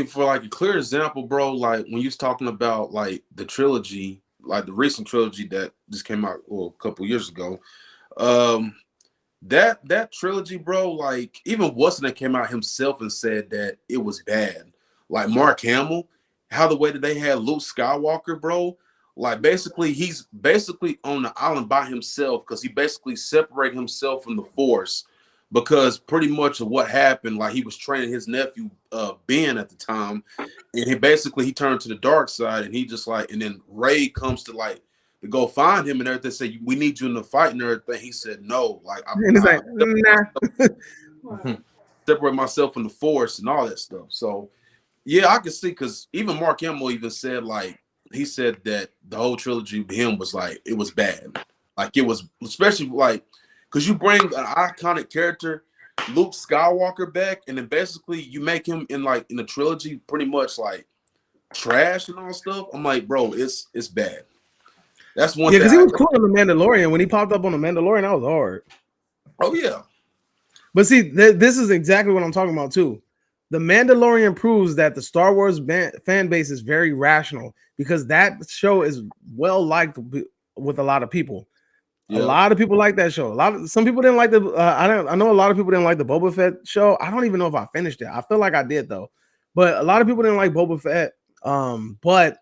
Speaker 2: for like a clear example, bro, like when you was talking about like the trilogy, like the recent trilogy that just came out a couple years ago, that trilogy, bro, like even Watson that came out himself and said that it was bad. Like Mark Hamill, how the way that they had Luke Skywalker, bro. Like basically, he's basically on the island by himself because he basically separated himself from the Force because pretty much of what happened, like he was training his nephew Ben at the time, and he turned to the dark side, and he just like, and then Rey comes to like to go find him and everything. Say we need you in the fight and everything. He said no, like separate myself from the Force and all that stuff. So yeah, I can see because even Mark Hamill even said like. He said that the whole trilogy with him was like it was bad, like it was especially like because you bring an iconic character, Luke Skywalker, back, and then basically you make him in the trilogy pretty much like trash and all stuff. I'm like, bro, it's bad. That's one.
Speaker 1: Yeah, because he was cool on the Mandalorian when he popped up on the Mandalorian. That was hard.
Speaker 2: Oh yeah,
Speaker 1: but see, this is exactly what I'm talking about too. The Mandalorian proves that the Star Wars fan base is very rational because that show is well liked with a lot of people. Yeah. A lot of people like that show. Some people didn't like the. I know a lot of people didn't like the Boba Fett show. I don't even know if I finished it. I feel like I did though, but a lot of people didn't like Boba Fett. But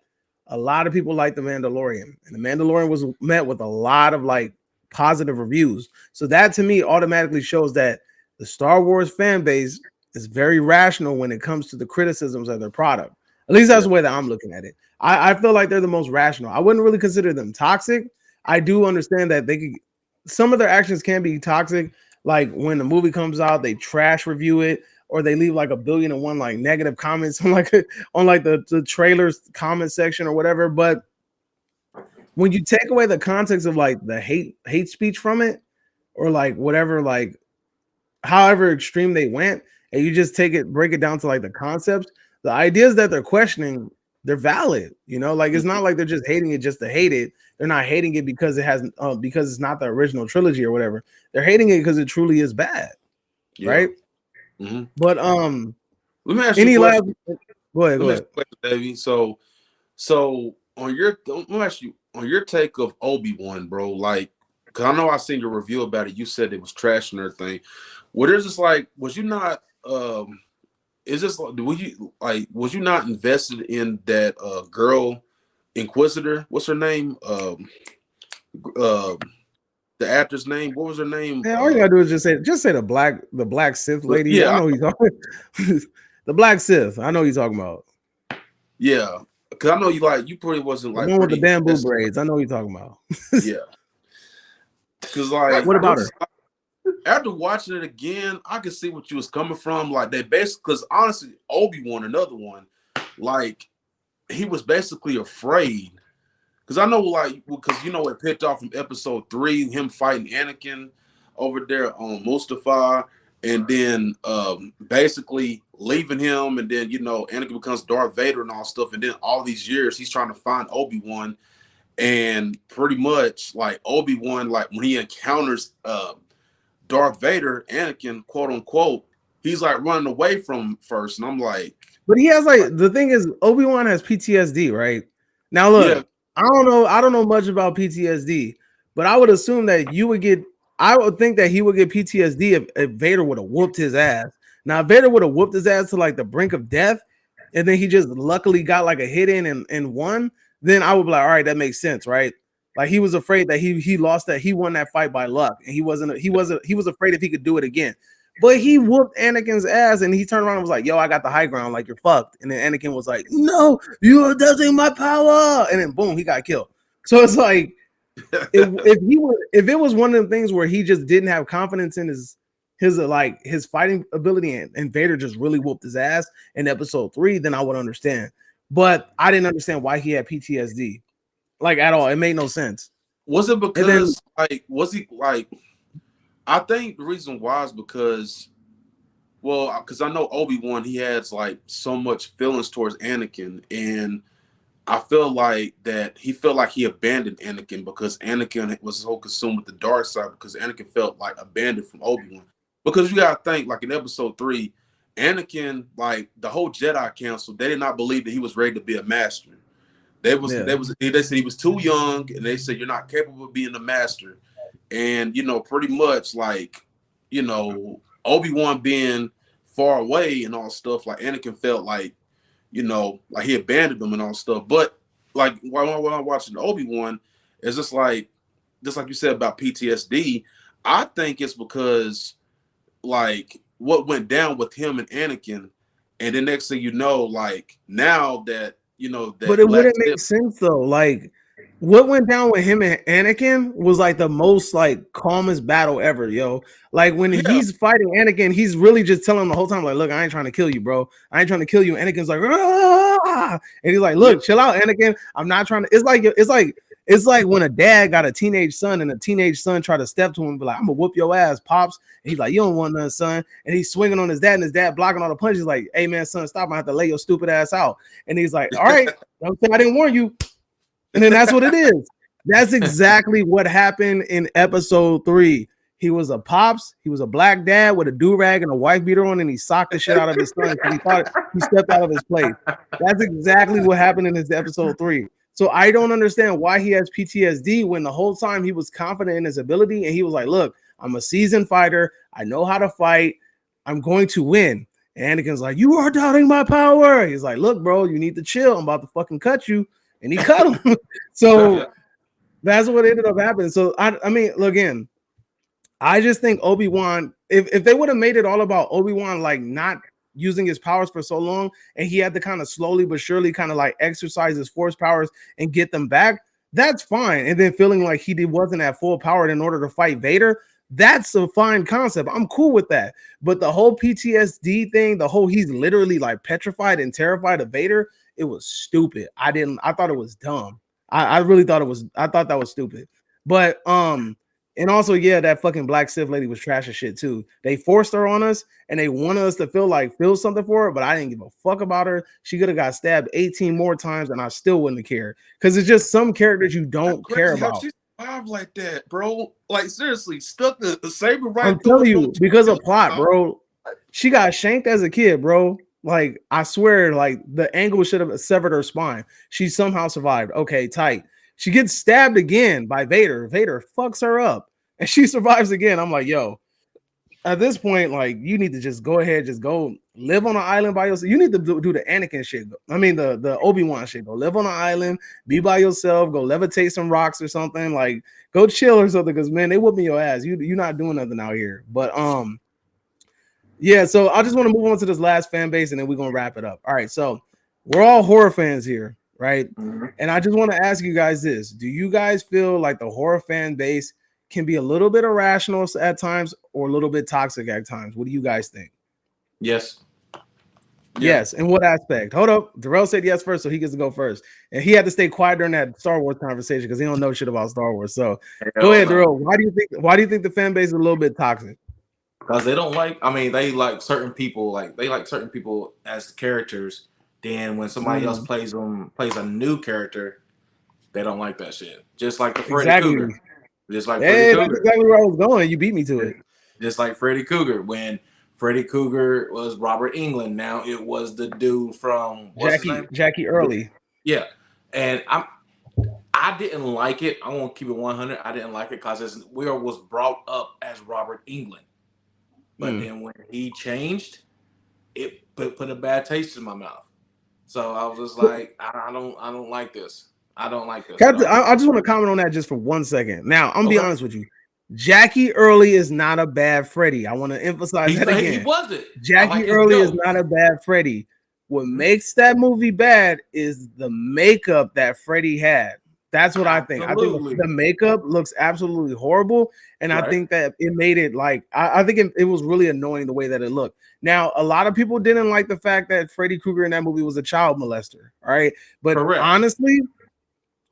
Speaker 1: a lot of people like the Mandalorian, and the Mandalorian was met with a lot of like positive reviews. So that to me automatically shows that the Star Wars fan base is very rational when it comes to the criticisms of their product. At least that's the way that I'm looking at it. I feel like they're the most rational. I wouldn't really consider them toxic. I do understand that some of their actions can be toxic. Like when the movie comes out, they trash review it, or they leave like 1,000,000,001 like negative comments on the trailers comment section or whatever. But when you take away the context of like the hate speech from it, or like whatever, like however extreme they went, and you just break it down to like the concepts, the ideas that they're questioning, they're valid. Like it's not like they're just hating it just to hate it. They're not hating it because because it's not the original trilogy or whatever. They're hating it because it truly is bad, right?
Speaker 2: Mm-hmm.
Speaker 1: But
Speaker 2: let me ask you
Speaker 1: go ahead,
Speaker 2: Davey. So let me ask you on your take of Obi-Wan, bro. Like, because I know I seen your review about it. You said it was trash and everything. Well, there's just like, was you not? Is this was you not invested in that girl Inquisitor? What's her name? The actor's name. What was her name?
Speaker 1: Yeah, all you gotta do is just say the black Sith lady.
Speaker 2: Yeah,
Speaker 1: I know he's talking. The black Sith. I know you're talking about.
Speaker 2: Yeah, because I know you probably wasn't like
Speaker 1: the one with the bamboo braids. I know you're talking about.
Speaker 2: Yeah, because like
Speaker 1: what about her?
Speaker 2: After watching it again, I could see what you was coming from. Like they basically, because honestly, Obi-Wan, another one, like he was basically afraid. Because I know, because it picked off from episode 3, him fighting Anakin over there on Mustafar, and then basically leaving him, and then Anakin becomes Darth Vader and all stuff, and then all these years he's trying to find Obi-Wan, and pretty much like Obi-Wan, like when he encounters Darth Vader, Anakin, quote unquote, he's like running away from him first, and I'm like,
Speaker 1: but he has like the thing is Obi-Wan has PTSD, right? Now look. Yeah. I don't know much about PTSD, but I would assume that I would think that he would get PTSD if Vader would have whooped his ass. Now, if Vader would have whooped his ass to like the brink of death, and then he just luckily got like a hit in and won, then I would be like, all right, that makes sense, right? Like he was afraid that he won that fight by luck, and he was afraid if he could do it again. But he whooped Anakin's ass, and he turned around and was like, yo, I got the high ground, like you're fucked. And then Anakin was like, no, you are doubting my power. And then boom, he got killed. So it's like, if it was one of the things where he just didn't have confidence in his fighting ability and Vader just really whooped his ass in episode 3, then I would understand. But I didn't understand why he had PTSD, like at all. It made no sense.
Speaker 2: Was it because was he like? I think the reason why is because, well, because I know Obi-Wan, he has like so much feelings towards Anakin, and I feel like that he felt like he abandoned Anakin because Anakin was so consumed with the dark side, because Anakin felt like abandoned from Obi-Wan. Because you gotta think, like in episode 3, Anakin, like the whole Jedi Council, they did not believe that he was ready to be a master. They said he was too young, and they said you're not capable of being a master. And pretty much like, Obi-Wan being far away and all stuff, like Anakin felt like, like he abandoned them and all stuff. But like when I'm watching Obi-Wan, it's just like you said about PTSD. I think it's because like what went down with him and Anakin, and then next thing you know, like now that that.
Speaker 1: But it wouldn't make sense though. Like what went down with him and Anakin was like the most like calmest battle ever, yo. Like when he's fighting Anakin, he's really just telling him the whole time, like, look, I ain't trying to kill you, bro. I ain't trying to kill you. And Anakin's like, ah! And he's like, look, chill out, Anakin. I'm not trying to. It's like when a dad got a teenage son and a teenage son try to step to him and be like, I'm gonna whoop your ass, pops. And he's like, you don't want nothing, son. And he's swinging on his dad, and his dad blocking all the punches. Like, hey man, son, stop! I have to lay your stupid ass out. And he's like, all right, I didn't warn you. And then that's what it is. That's exactly what happened in episode 3. He was a pops. He was a black dad with a do-rag and a wife beater on, and he socked the shit out of his son because he thought he stepped out of his place. That's exactly what happened in his episode 3. So I don't understand why he has PTSD when the whole time he was confident in his ability, and he was like, look, I'm a seasoned fighter. I know how to fight. I'm going to win. And Anakin's like, you are doubting my power. He's like, look, bro, you need to chill. I'm about to fucking cut you. And he cut him. So that's what ended up happening. So I mean, look, again, I just think Obi-Wan, if they would have made it all about Obi-Wan like not using his powers for so long, and he had to kind of slowly but surely kind of like exercise his force powers and get them back, that's fine. And then feeling like he wasn't at full power in order to fight Vader, that's a fine concept. I'm cool with that. But the whole PTSD thing, the whole he's literally like petrified and terrified of Vader, it was stupid. I thought it was dumb. I really thought I thought that was stupid. But and also, yeah, that fucking black Sith lady was trash as shit too. They forced her on us and they wanted us to feel something for her, but I didn't give a fuck about her. She could have got stabbed 18 more times and I still wouldn't have cared. Because it's just some characters you don't care about.
Speaker 2: She survived like that, bro. Like seriously, stuck the saber right.
Speaker 1: I'm telling you, because of plot, bro. She got shanked as a kid, bro. Like, I swear, like, the angle should have severed her spine. She somehow survived. Okay, tight. She gets stabbed again by Vader. Vader fucks her up, and she survives again. I'm like, yo, at this point, like, you need to just go ahead, just go live on an island by yourself. You need to do the Anakin shit. I mean, the Obi-Wan shit. Go live on an island, be by yourself, go levitate some rocks or something. Like, go chill or something, because, man, they whooping your ass. You're not doing nothing out here. But, yeah, so I just want to move on to this last fan base, and then we're going to wrap it up. All right, so we're all horror fans here, right? Mm-hmm. And I just want to ask you guys this. Do you guys feel like the horror fan base can be a little bit irrational at times or a little bit toxic at times? What do you guys think?
Speaker 3: Yes.
Speaker 1: Yes. In what aspect? Hold up. Darrell said yes first, so he gets to go first. And he had to stay quiet during that Star Wars conversation because he don't know shit about Star Wars. So go ahead, Darrell. Why do you think the fan base is a little bit toxic?
Speaker 3: Because they don't like, I mean, they like certain people, as characters. Then when somebody else plays a new character, they don't like that shit. Just like the Freddy Cougar. Just like Freddy Cougar. That's
Speaker 1: exactly where I was going. You beat me to it.
Speaker 3: Just like Freddy Cougar. When Freddy Cougar was Robert Englund, now it was the dude from
Speaker 1: Jackie Early.
Speaker 3: Yeah. And I didn't like it. I won't keep it 100. I didn't like it because it was brought up as Robert Englund. But then when he changed, it put a bad taste in my mouth. So I was just like, I don't like this. I don't like this.
Speaker 1: I just want to comment on that just for 1 second. Now, I'm gonna be honest with you. Jackie Early is not a bad Freddy. I want to emphasize that again.
Speaker 3: He wasn't.
Speaker 1: Jackie Early is not a bad Freddy. What makes that movie bad is the makeup that Freddy had. That's what I think. I think the makeup looks absolutely horrible, and I think that it made it like I think it was really annoying the way that it looked. Now, a lot of people didn't like the fact that Freddy Krueger in that movie was a child molester, all right? But honestly,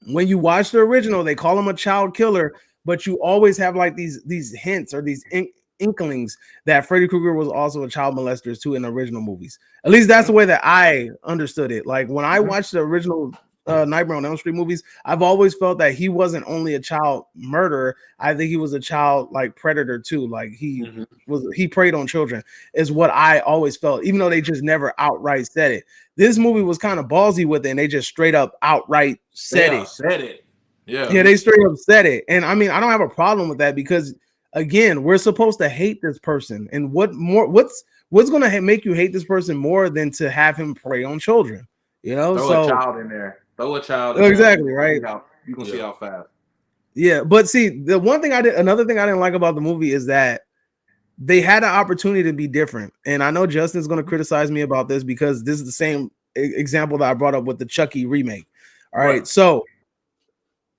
Speaker 1: when you watch the original, they call him a child killer, but you always have like these hints or these inklings that Freddy Krueger was also a child molester too in the original movies. At least that's the way that I understood it. Like when I watched the original Nightmare on Elm Street movies, I've always felt that he wasn't only a child murderer. I think he was a child like predator too. Like he preyed on children is what I always felt, even though they just never outright said it. This movie was kind of ballsy with it, and they just straight up outright said it. Yeah, they straight up said it. And I mean, I don't have a problem with that because again, we're supposed to hate this person. And what's gonna make you hate this person more than to have him prey on children? You know,
Speaker 3: throw a child in there. Throw a child.
Speaker 1: Exactly, right?
Speaker 3: You can see how fast.
Speaker 1: Yeah, but see, another thing I didn't like about the movie is that they had an opportunity to be different. And I know Justin's going to criticize me about this because this is the same example that I brought up with the Chucky remake. All right. So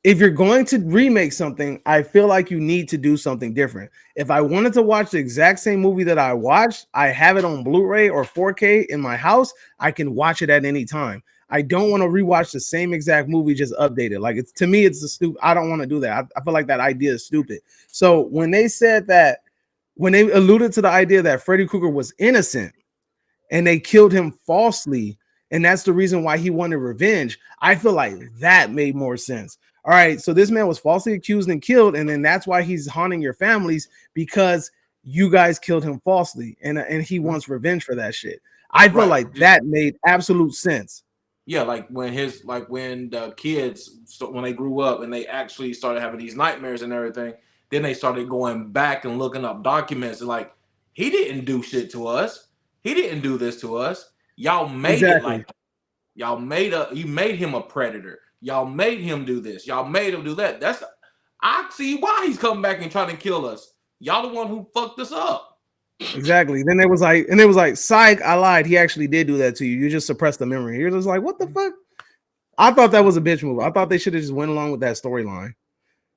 Speaker 1: if you're going to remake something, I feel like you need to do something different. If I wanted to watch the exact same movie that I watched, I have it on Blu-ray or 4K in my house. I can watch it at any time. I don't want to rewatch the same exact movie, just updated. Like to me, it's a stupid. I don't want to do that. I feel like that idea is stupid. So when they said that, when they alluded to the idea that Freddy Krueger was innocent and they killed him falsely, and that's the reason why he wanted revenge, I feel like that made more sense. All right, so this man was falsely accused and killed, and then that's why he's haunting your families because you guys killed him falsely, and he wants revenge for that shit. I feel like that made absolute sense.
Speaker 3: Yeah, like when the kids, when they grew up and they actually started having these nightmares and everything, then they started going back and looking up documents and like, he didn't do shit to us. He didn't do this to us. Y'all made it like that. You made him a predator. Y'all made him do this. Y'all made him do that. I see why he's coming back and trying to kill us. Y'all the one who fucked us up.
Speaker 1: Exactly. Then it was like, psych, I lied. He actually did do that to you. You just suppressed the memory. You're just like, what the fuck? I thought that was a bitch move. I thought they should have just went along with that storyline.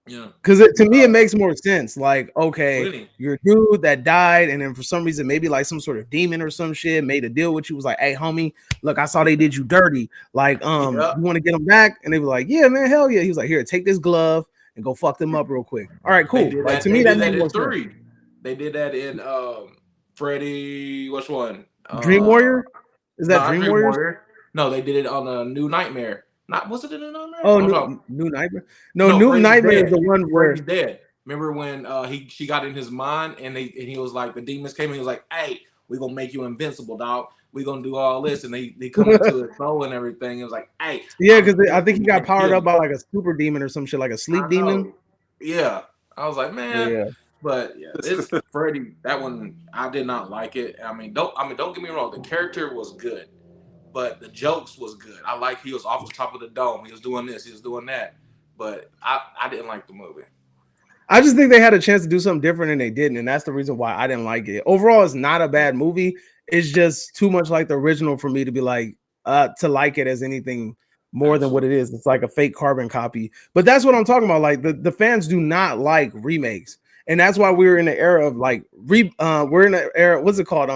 Speaker 3: Yeah.
Speaker 1: Because to me, it makes more sense. Like, okay, really? You're a dude that died, and then for some reason, maybe like some sort of demon or some shit made a deal with you. Was like, hey, homie, look, I saw they did you dirty. Like, you want to get them back? And they were like, yeah, man, hell yeah. He was like, here, take this glove and go fuck them up real quick. All right, cool. Like, to me, that made more sense.
Speaker 3: They did that in Freddy. Which one?
Speaker 1: Dream Warrior? Is that Dream Warrior?
Speaker 3: No, they did it on a New Nightmare. Was it a New Nightmare?
Speaker 1: Oh, New Nightmare. No, New Nightmare is the one where
Speaker 3: he's dead. Remember when she got in his mind and he was like, the demons came and he was like, hey, we're gonna make you invincible, dog. We're gonna do all this, and they come into his soul and everything. It was like, hey,
Speaker 1: yeah, because I think he got powered up by like a super demon or some shit, like a sleep demon.
Speaker 3: Yeah, I was like, man. Yeah. But yeah, this Freddy, that one I did not like it. Don't get me wrong, the character was good, but the jokes was good. I like he was off the top of the dome. He was doing this, he was doing that. But I didn't like the movie.
Speaker 1: I just think they had a chance to do something different and they didn't, and that's the reason why I didn't like it. Overall, it's not a bad movie. It's just too much like the original for me to be like to like it as anything more than what it is. It's like a fake carbon copy. But that's what I'm talking about. Like the fans do not like remakes. And that's why we're in the era of like we're in the era, what's it called?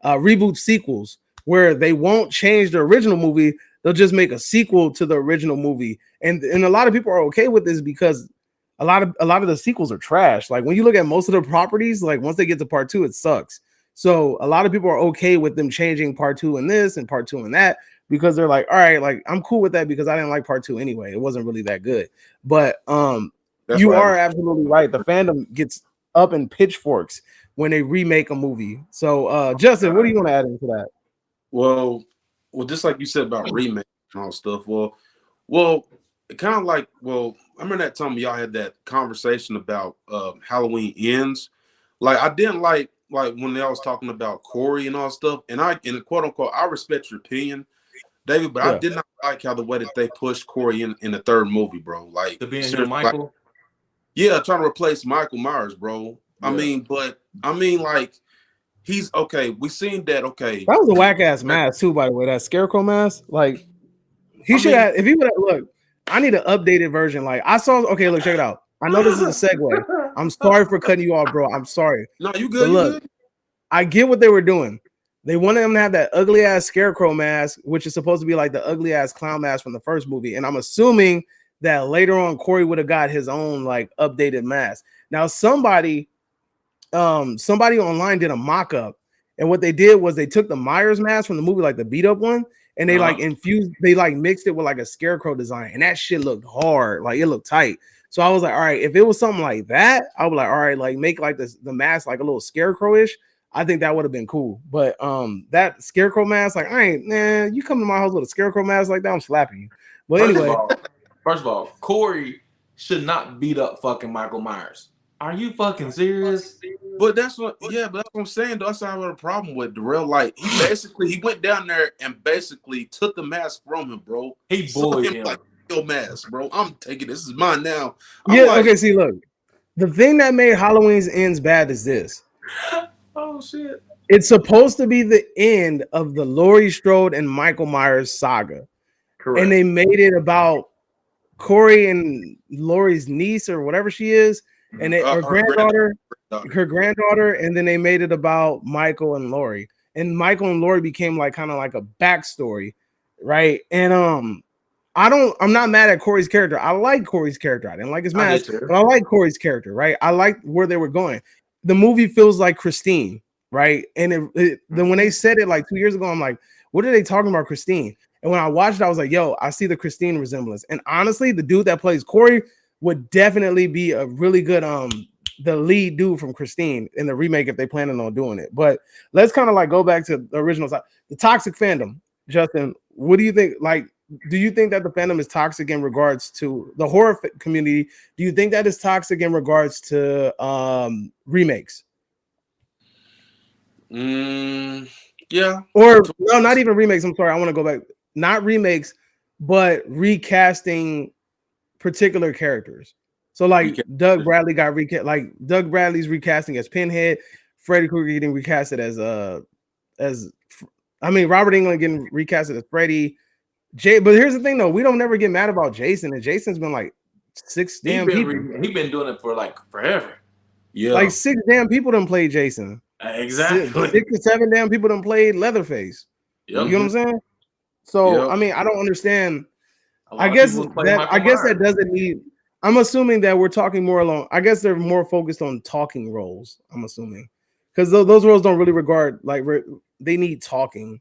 Speaker 1: Reboot sequels, where they won't change the original movie, they'll just make a sequel to the original movie. And a lot of people are okay with this because a lot of the sequels are trash. Like when you look at most of the properties, like once they get to part 2, it sucks. So a lot of people are okay with them changing part 2 in this and part 2 in that because they're like, all right, like I'm cool with that because I didn't like part 2 anyway. It wasn't really that good. But you are absolutely right. The fandom gets up in pitchforks when they remake a movie. So Justin, what do you want to add into that?
Speaker 2: Well, just like you said about remake and all stuff. Well, kind of like, I remember that time y'all had that conversation about Halloween Ends. Like I didn't like when y'all was talking about Corey and all stuff. And quote unquote, I respect your opinion, David, but I did not like how the way that they pushed Corey in the third movie, bro. Like
Speaker 3: to be in Michael.
Speaker 2: Like, yeah, trying to replace Michael Myers, bro. Yeah. Like he's okay. We seen that. Okay,
Speaker 1: that was a whack ass mask too, by the way. That scarecrow mask. Like he should have. If he would have look, I need an updated version. Like I saw. Okay, look, check it out. I know this is a segue. I'm sorry for cutting you off, bro. I'm sorry.
Speaker 2: No, you good.
Speaker 1: But
Speaker 2: You
Speaker 1: look,
Speaker 2: good.
Speaker 1: I get what they were doing. They wanted him to have that ugly ass scarecrow mask, which is supposed to be like the ugly ass clown mask from the first movie. And I'm assuming that later on Corey would have got his own like updated mask. Now somebody online did a mock-up, and what they did was they took the Myers mask from the movie, like the beat up one, and they like mixed it with like a scarecrow design, and that shit looked hard, like it looked tight. So I was like, all right, if it was something like that, I was like, all right, like make like the mask like a little scarecrow-ish. I think that would have been cool. But that scarecrow mask, like, you come to my house with a scarecrow mask like that, I'm slapping you. But anyway.
Speaker 3: First of all, Corey should not beat up fucking Michael Myers. Are you fucking serious?
Speaker 2: But that's what I'm saying. That's what I have a problem with Darrell. Like he went down there and basically took the mask from him, bro.
Speaker 3: He bullied him.
Speaker 2: Like, your mask, bro. I'm taking this is mine now.
Speaker 1: Okay, see, look. The thing that made Halloween's Ends bad is this.
Speaker 3: Oh shit!
Speaker 1: It's supposed to be the end of the Laurie Strode and Michael Myers saga. Correct. And they made it about Corey and Laurie's niece or whatever she is, and her granddaughter, and then they made it about Michael and Laurie. And Michael and Laurie became like kind of like a backstory, right? And I'm not mad at Corey's character. I like Corey's character. I didn't like his mask, but I like Corey's character, right? I like where they were going. The movie feels like Christine, right? And then when they said it like 2 years ago, I'm like, what are they talking about, Christine? And when I watched it, I was like, yo, I see the Christine resemblance. And honestly, the dude that plays Corey would definitely be a really good the lead dude from Christine in the remake if they planning on doing it. But let's kind of like go back to the original side. The toxic fandom. Justin, what do you think? Like, do you think that the fandom is toxic in regards to the horror community? Do you think that is toxic in regards to remakes?
Speaker 2: Yeah.
Speaker 1: Or no, not even remakes. I'm sorry. I want to go back. Not remakes, but recasting particular characters. So like Doug Bradley got recast. Like Doug Bradley's recasting as Pinhead. Freddy Krueger getting recasted as Robert Englund getting recasted as Freddy. But here's the thing though, we don't never get mad about Jason, and Jason's been like six damn people.
Speaker 3: He's been doing it for like forever.
Speaker 1: Yeah, like 6 damn people done played Jason.
Speaker 3: Exactly.
Speaker 1: 6 to 7 damn people done played Leatherface. Yep. You know what I'm saying? So I mean, I don't understand. I guess that doesn't need. I'm assuming that we're talking more along. I guess they're more focused on talking roles. I'm assuming because those roles don't really regard like they need talking.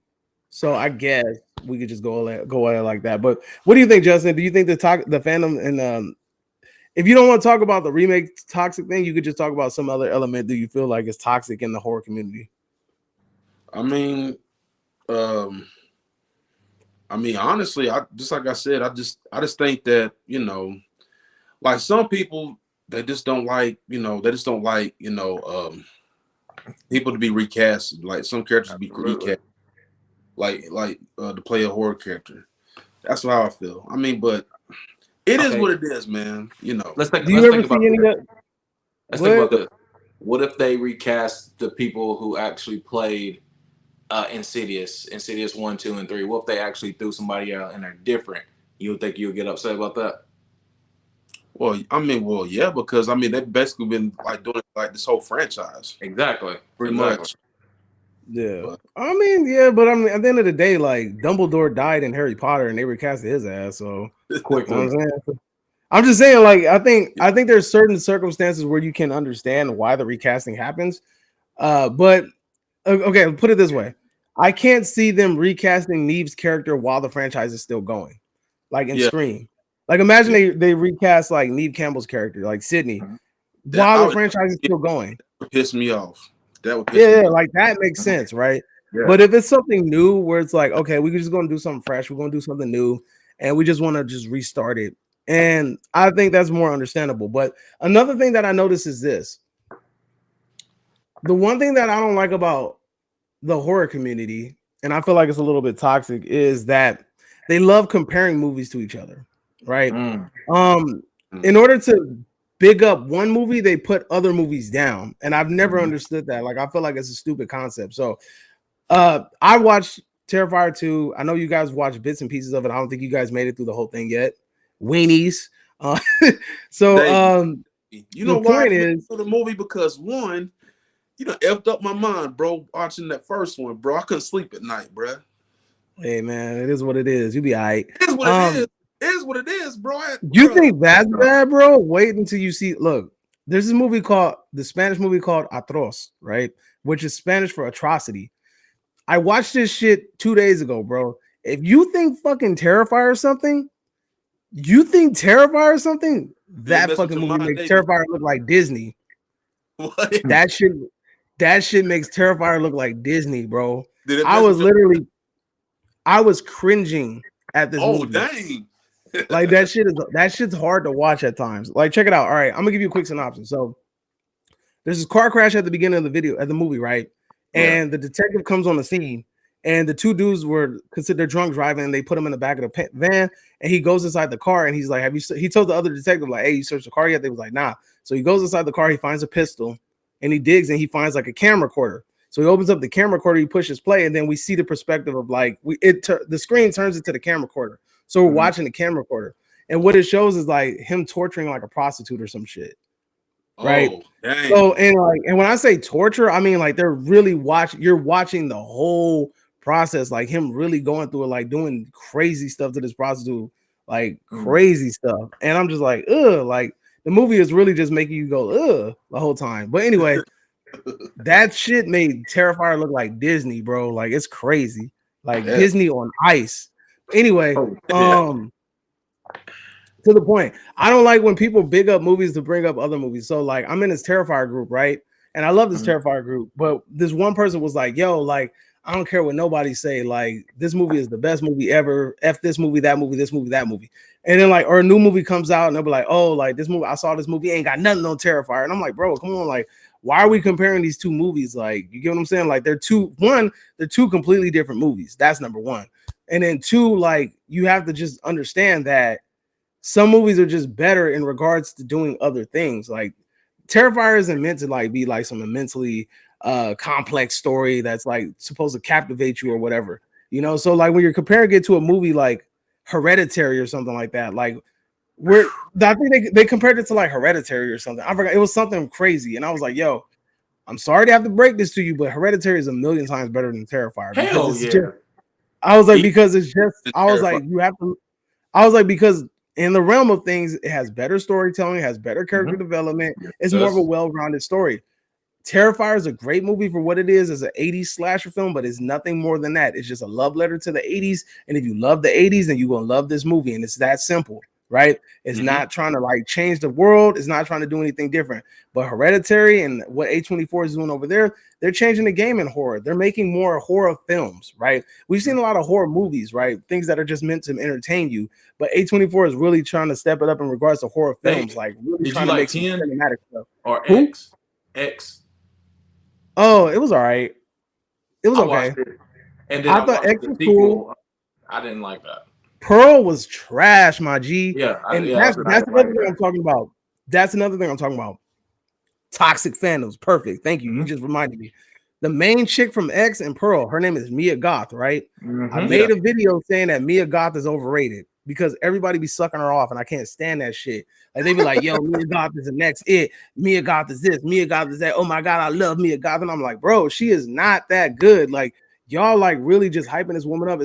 Speaker 1: So I guess we could just go at it like that. But what do you think, Justin? Do you think the fandom and if you don't want to talk about the remake toxic thing, you could just talk about some other element that you feel like is toxic in the horror community?
Speaker 2: I mean, honestly, I just think that, you know, like some people they just don't like, people to be recast, like some characters to be recast. Like to play a horror character. That's how I feel. I mean, but it is what it is, man. You know.
Speaker 3: Let's think about this. What if they recast the people who actually played Insidious 1, 2, and 3? What if they actually threw somebody out and they're different? You would think you would get upset about that?
Speaker 2: Well, yeah, because they've basically been like doing like this whole franchise.
Speaker 3: Exactly.
Speaker 2: Pretty much.
Speaker 1: Yeah, but at the end of the day, like Dumbledore died in Harry Potter, and they recasted his ass. So quickly, I'm just saying, like I think there's certain circumstances where you can understand why the recasting happens. But okay, put it this way: I can't see them recasting Neve's character while the franchise is still going, like in Scream. Like imagine they recast like Neve Campbell's character, like Sydney, while the franchise is still going.
Speaker 2: Piss me off. That would
Speaker 1: like that makes sense, right? Yeah. But if it's something new where it's like, okay, we're just going to do something fresh, we're going to do something new, and we just want to just restart it. And I think that's more understandable. But another thing that I notice is this. The one thing that I don't like about the horror community, and I feel like it's a little bit toxic, is that they love comparing movies to each other, right? In order to big up one movie, they put other movies down, and I've never understood that. Like I feel like it's a stupid concept. So I watched Terrifier 2. I know you guys watched bits and pieces of it. I don't think you guys made it through the whole thing yet. weenies. So
Speaker 2: you know
Speaker 1: the
Speaker 2: why
Speaker 1: point is
Speaker 2: for the movie, because one, you know, effed up my mind, bro, watching that first one, bro. I couldn't sleep at night, bro.
Speaker 1: hey man, it is what it is. You be all right.
Speaker 2: It is what it is. It is what it is, bro.
Speaker 1: You think that's bad, bro? Wait until you see. Look, there's this movie called the Spanish movie called Atroz, right? Which is Spanish for atrocity. I watched this shit 2 days ago, bro. If you think fucking Terrifier or something, that fucking movie makes Terrifier look like Disney.
Speaker 2: What?
Speaker 1: That shit makes Terrifier look like Disney, bro. I was cringing at this movie.
Speaker 2: Dang.
Speaker 1: Like that shit's hard to watch at times. Like, check it out. All right, I'm gonna give you a quick synopsis. So there's this car crash at the beginning of the movie, right? And the detective comes on the scene, and the two dudes were considered drunk driving, and they put him in the back of the van, and he goes inside the car, and he's like, he told the other detective, like, hey, you searched the car yet? They was like, nah. So he goes inside the car, he finds a pistol, and he digs, and he finds like a camera recorder. So he opens up the camera recorder, he pushes play, and then we see the perspective of like the screen turns into the camera recorder. So we're watching the camera recorder, and what it shows is like him torturing like a prostitute or some shit. Right.
Speaker 2: Dang.
Speaker 1: So and when I say torture, I mean like they're really you're watching the whole process, like him really going through it, like doing crazy stuff to this prostitute, like crazy stuff. And I'm just like, ugh, like the movie is really just making you go, ugh, the whole time. But anyway, that shit made Terrifier look like Disney, bro. Like it's crazy. Like Disney on ice. Anyway, to the point, I don't like when people big up movies to bring up other movies. So like I'm in this Terrifier group, right? And I love this Terrifier group, but this one person was like, yo, like I don't care what nobody say, like this movie is the best movie ever. F this movie, that movie, this movie, that movie. And then like, or a new movie comes out and they'll be like, oh, like this movie, I saw this movie, ain't got nothing on Terrifier. And I'm like, bro, come on, like, why are we comparing these two movies? Like, you get what I'm saying? Like they're two completely different movies. That's number one. And then two, like you have to just understand that some movies are just better in regards to doing other things. Like Terrifier isn't meant to like be like some immensely complex story that's like supposed to captivate you or whatever, you know. So like when you're comparing it to a movie like Hereditary or something like that, like I think they compared it to like Hereditary or something. I forgot, it was something crazy, and I was like, yo, I'm sorry to have to break this to you, but Hereditary is a million times better than Terrifier.
Speaker 3: Hell yeah.
Speaker 1: I was like, because it's just, I was like, because in the realm of things, it has better storytelling, it has better character development. It's more of a well-rounded story. Terrifier is a great movie for what it is as an 80s slasher film, but it's nothing more than that. It's just a love letter to the 80s. And if you love the 80s, then you're going to love this movie. And it's that simple, right? It's not trying to like change the world. It's not trying to do anything different. But Hereditary and what A24 is doing over there, they're changing the game in horror. They're making more horror films, right? We've seen a lot of horror movies, right? Things that are just meant to entertain you. But A24 is really trying to step it up in regards to horror films, like really trying to make some cinematic stuff.
Speaker 3: Or X.
Speaker 1: Oh, it was all right. It was okay.
Speaker 3: And then I thought X was cool. I didn't like that.
Speaker 1: Pearl was trash, my G.
Speaker 3: Yeah,
Speaker 1: that's another thing I'm talking about. That's another thing I'm talking about. TOXIC FANDOM'S, perfect. Thank you. You just reminded me. The main chick from X and Pearl, her name is Mia Goth, right? I made a video saying that Mia Goth is overrated because everybody be sucking her off, and I can't stand that shit. Like they be like, "Yo, Mia Goth is the next it. Mia Goth is this. Mia Goth is that. Oh my god, I love Mia Goth." And I'm like, bro, she is not that good. Like y'all like really just hyping this woman up.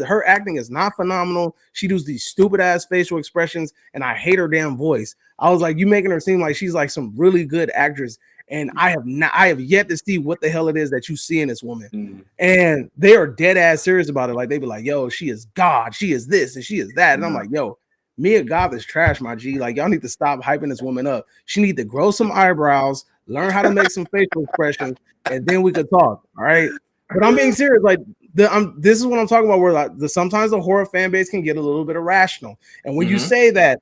Speaker 1: Her acting is not phenomenal. She does these stupid ass facial expressions, and I hate her damn voice. I was like, you making her seem like she's like some really good actress. And I have yet to see what the hell it is that you see in this woman. And they are dead ass serious about it. Like they be like, yo, she is God, she is this, and she is that. And I'm like, yo, Mia Goth is trash, my G. Like, y'all need to stop hyping this woman up. She need to grow some eyebrows, learn how to make some facial expressions, and then we could talk. All right. But I'm being serious. Like, this is what I'm talking about, where like sometimes the horror fan base can get a little bit irrational. And when you say that,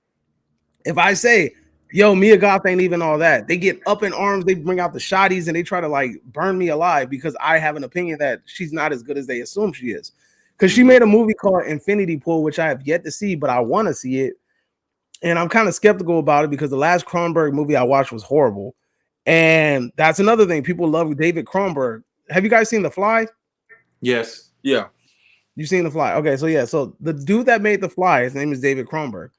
Speaker 1: if I say, yo, Mia Goth ain't even all that, they get up in arms, they bring out the shotties, and they try to like burn me alive because I have an opinion that she's not as good as they assume she is. Because she made a movie called Infinity Pool, which I have yet to see, but I want to see it. And I'm kind of skeptical about it because the last Cronenberg movie I watched was horrible. And that's another thing. People love David Cronenberg. Have you guys seen The Fly?
Speaker 3: Yes.
Speaker 2: Yeah.
Speaker 1: You've seen The Fly? Okay, so yeah. So the dude that made The Fly, his name is David Cronenberg.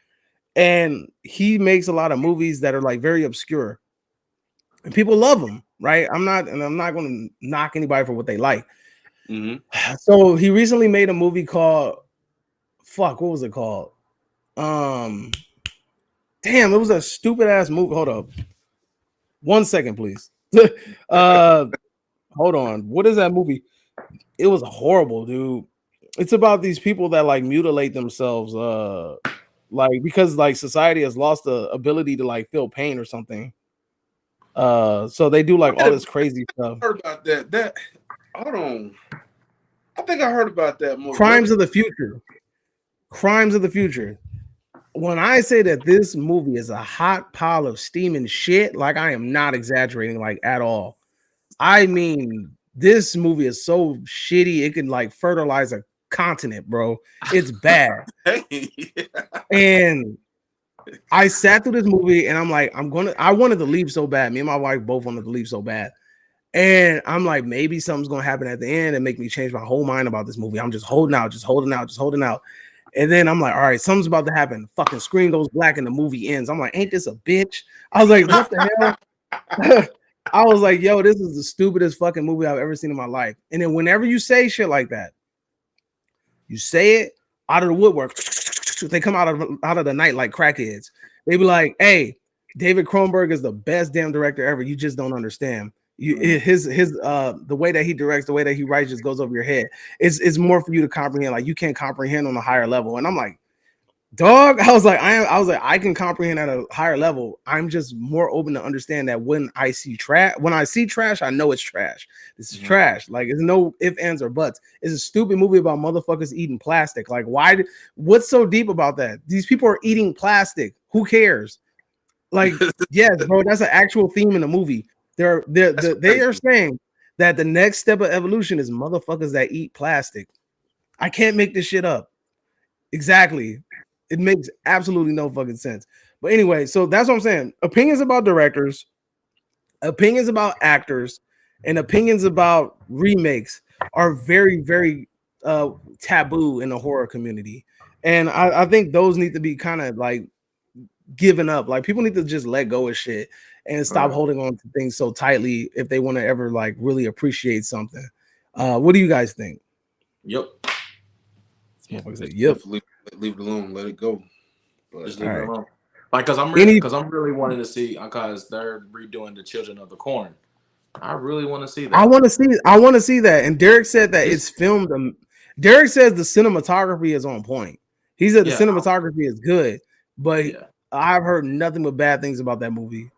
Speaker 1: and he makes a lot of movies that are like very obscure, and people love him, right? I'm not going to knock anybody for what they like.
Speaker 2: Mm-hmm.
Speaker 1: So he recently made a movie called what was it called? Damn, it was a stupid ass movie. Hold up. 1 second, please. Hold on. What is that movie? It was horrible, dude. It's about these people that like mutilate themselves, like because like society has lost the ability to like feel pain or something. So they do like all this crazy stuff.
Speaker 2: I heard about that. Hold on. I think I heard about that movie.
Speaker 1: Crimes of the Future. Crimes of the Future. When I say that this movie is a hot pile of steaming shit, like I am not exaggerating, like at all. I mean, this movie is so shitty it can like fertilize a continent, bro. It's bad. And I sat through this movie and I'm like, I wanted to leave so bad. Me and my wife both wanted to leave so bad. And I'm like, maybe something's gonna happen at the end and make me change my whole mind about this movie. I'm just holding out. And then I'm like, all right, something's about to happen. Fucking screen goes black and the movie ends. I'm like, ain't this a bitch? I was like, what the hell? I was like, yo, this is the stupidest fucking movie I've ever seen in my life. And then whenever you say shit like that, you say it out of the woodwork. They come out of the night like crackheads. They be like, hey, David Cronenberg is the best damn director ever. You just don't understand. The way that he directs, the way that he writes just goes over your head. It's more for you to comprehend. Like you can't comprehend on a higher level. And I'm like, dog, I was like, I can comprehend at a higher level. I'm just more open to understand that when I see trash, I know it's trash. This is trash. Like it's no ifs, ands, or buts. It's a stupid movie about motherfuckers eating plastic. Like, what's so deep about that? These people are eating plastic. Who cares? Like, yes, bro, that's an actual theme in the movie. They are saying that the next step of evolution is motherfuckers that eat plastic. I can't make this shit up. Exactly. It makes absolutely no fucking sense. But anyway, so that's what I'm saying. Opinions about directors, opinions about actors, and opinions about remakes are very, very taboo in the horror community. And I think those need to be kind of like given up. Like people need to just let go of shit and stop holding on to things so tightly if they want to ever like really appreciate something. What do you guys think?
Speaker 3: Yep.
Speaker 2: Yeah, yep. Leave it alone. Let it go.
Speaker 3: But just leave it alone. Like, cause I'm really wanting to see, because they're redoing the Children of the Corn. I really want to see that.
Speaker 1: I want to see that. And Derek said that it's filmed. Derek says the cinematography is on point. He said the cinematography is good, but I've heard nothing but bad things about that movie.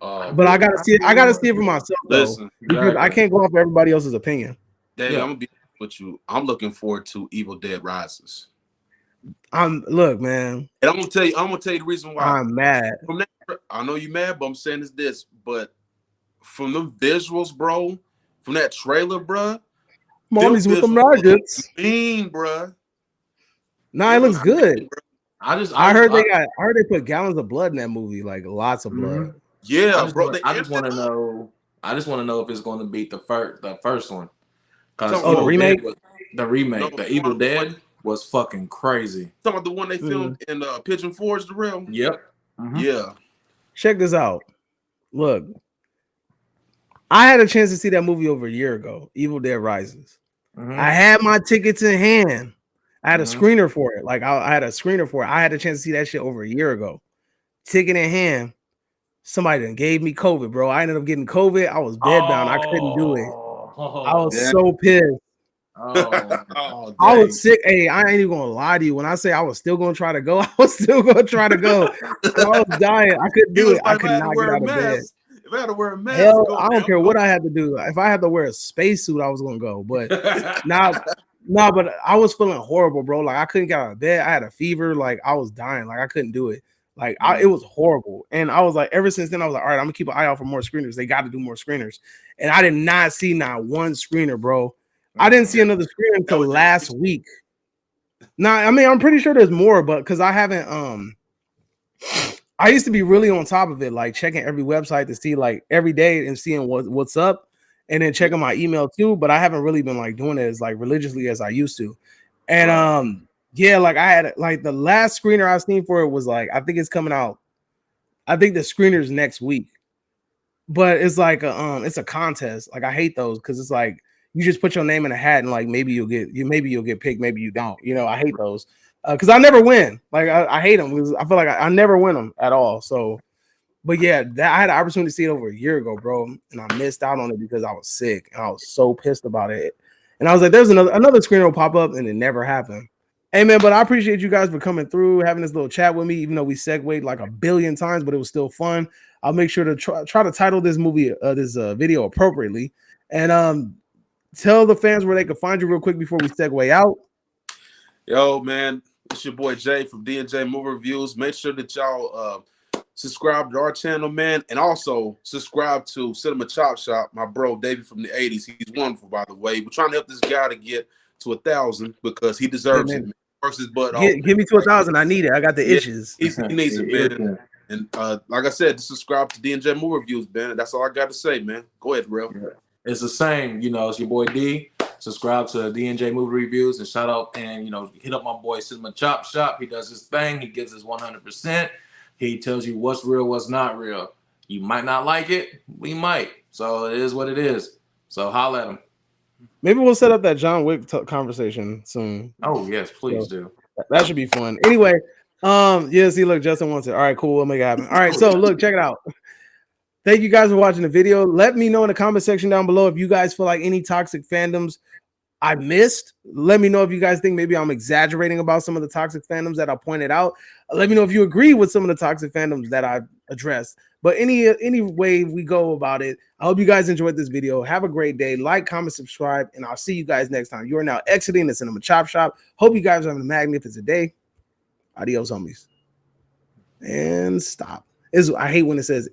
Speaker 1: But I gotta see it. I gotta see it for myself, though, because I can't go off everybody else's opinion.
Speaker 2: Dave, I'm gonna be with you. I'm looking forward to Evil Dead Rises.
Speaker 1: Look, man.
Speaker 2: And I'm gonna tell you the reason why.
Speaker 1: I'm mad.
Speaker 2: I know you're mad, but I'm saying is this. But from the visuals, bro, from that trailer, bro,
Speaker 1: Mommy's with them nuggets.
Speaker 2: Mean, bro.
Speaker 1: Nah, it looks good.
Speaker 3: I
Speaker 1: heard they put gallons of blood in that movie, like lots of blood.
Speaker 2: Yeah,
Speaker 3: I just want to know if it's going to beat the first one.
Speaker 1: Because the remake,
Speaker 3: the Evil Dead was fucking crazy.
Speaker 2: Talking about the one they filmed in Pigeon Forge, the real.
Speaker 3: Yep.
Speaker 2: Yeah.
Speaker 1: Check this out. Look, I had a chance to see that movie over a year ago, Evil Dead Rises. I had my tickets in hand. I had a screener for it. Like I had a screener for it. I had a chance to see that shit over a year ago. Ticket in hand. Somebody done gave me COVID, bro. I ended up getting COVID. I was bedbound. I couldn't do it. I was so pissed. I was sick. Hey, I ain't even gonna lie to you. When I say I was still gonna try to go, I was still gonna try to go. I was dying. I couldn't do it. I could not get out of bed.
Speaker 2: If I had to wear a mask,
Speaker 1: I don't care what I had to do. If I had to wear a spacesuit, I was gonna go. But but I was feeling horrible, bro. Like I couldn't get out of bed. I had a fever. Like I was dying. Like I couldn't do it. Like it was horrible. And I was like, ever since then, I was like, all right, I'm gonna keep an eye out for more screeners. They got to do more screeners. And I did not see not one screener, bro. I didn't see another screener until last week. Now, I mean, I'm pretty sure there's more, but because I haven't I used to be really on top of it, like checking every website to see like every day and seeing what's up, and then checking my email too. But I haven't really been like doing it as like religiously as I used to. And Yeah, like I had like the last screener I've seen for it was like I think it's coming out. I think the screener's next week. But it's like it's a contest. Like I hate those because it's like you just put your name in a hat and like maybe you'll get picked, maybe you don't. You know, I hate those because I never win. Like I hate them because I feel like I never win them at all. So, but yeah, I had the opportunity to see it over a year ago, bro, and I missed out on it because I was sick and I was so pissed about it. And I was like, there's another screener will pop up, and it never happened. Hey man, but I appreciate you guys for coming through, having this little chat with me, even though we segued like a billion times, but it was still fun. I'll make sure to try to title this video appropriately, and tell the fans where they can find you real quick before we segue out.
Speaker 2: Yo, man, it's your boy Jay from D&J Movie Reviews. Make sure that y'all subscribe to our channel, man, and also subscribe to Cinema Chop Shop. My bro David from the 80s. He's wonderful, by the way. We're trying to help this guy to get to 1,000 because he deserves it. Man. Works his butt off.
Speaker 1: Give me to 1,000. I need it. I got the issues.
Speaker 2: He needs it, man. And like I said, subscribe to D&J Movie Reviews, man. That's all I got to say, man. Go ahead, Real.
Speaker 3: Yeah. It's the same. You know, it's your boy D. Subscribe to D&J Movie Reviews and shout out and, you know, hit up my boy Cinema Chop Shop. He does his thing. He gives his 100%. He tells you what's real, what's not real. You might not like it. We might. So it is what it is. So holla at him.
Speaker 1: Maybe we'll set up that John Wick conversation soon.
Speaker 3: Oh, yes, please do.
Speaker 1: That should be fun. Anyway, yeah, see, look, Justin wants it. All right, cool. We'll make it happen. All right, so look, check it out. Thank you guys for watching the video. Let me know in the comment section down below if you guys feel like any toxic fandoms I missed. Let me know if you guys think maybe I'm exaggerating about some of the toxic fandoms that I pointed out. Let me know if you agree with some of the toxic fandoms that I've addressed. But any way we go about it, I hope you guys enjoyed this video. Have a great day. Like, comment, subscribe, and I'll see you guys next time. You are now exiting the Cinema Chop Shop. Hope you guys are having a magnificent day. Adios, homies. And stop. I hate when it says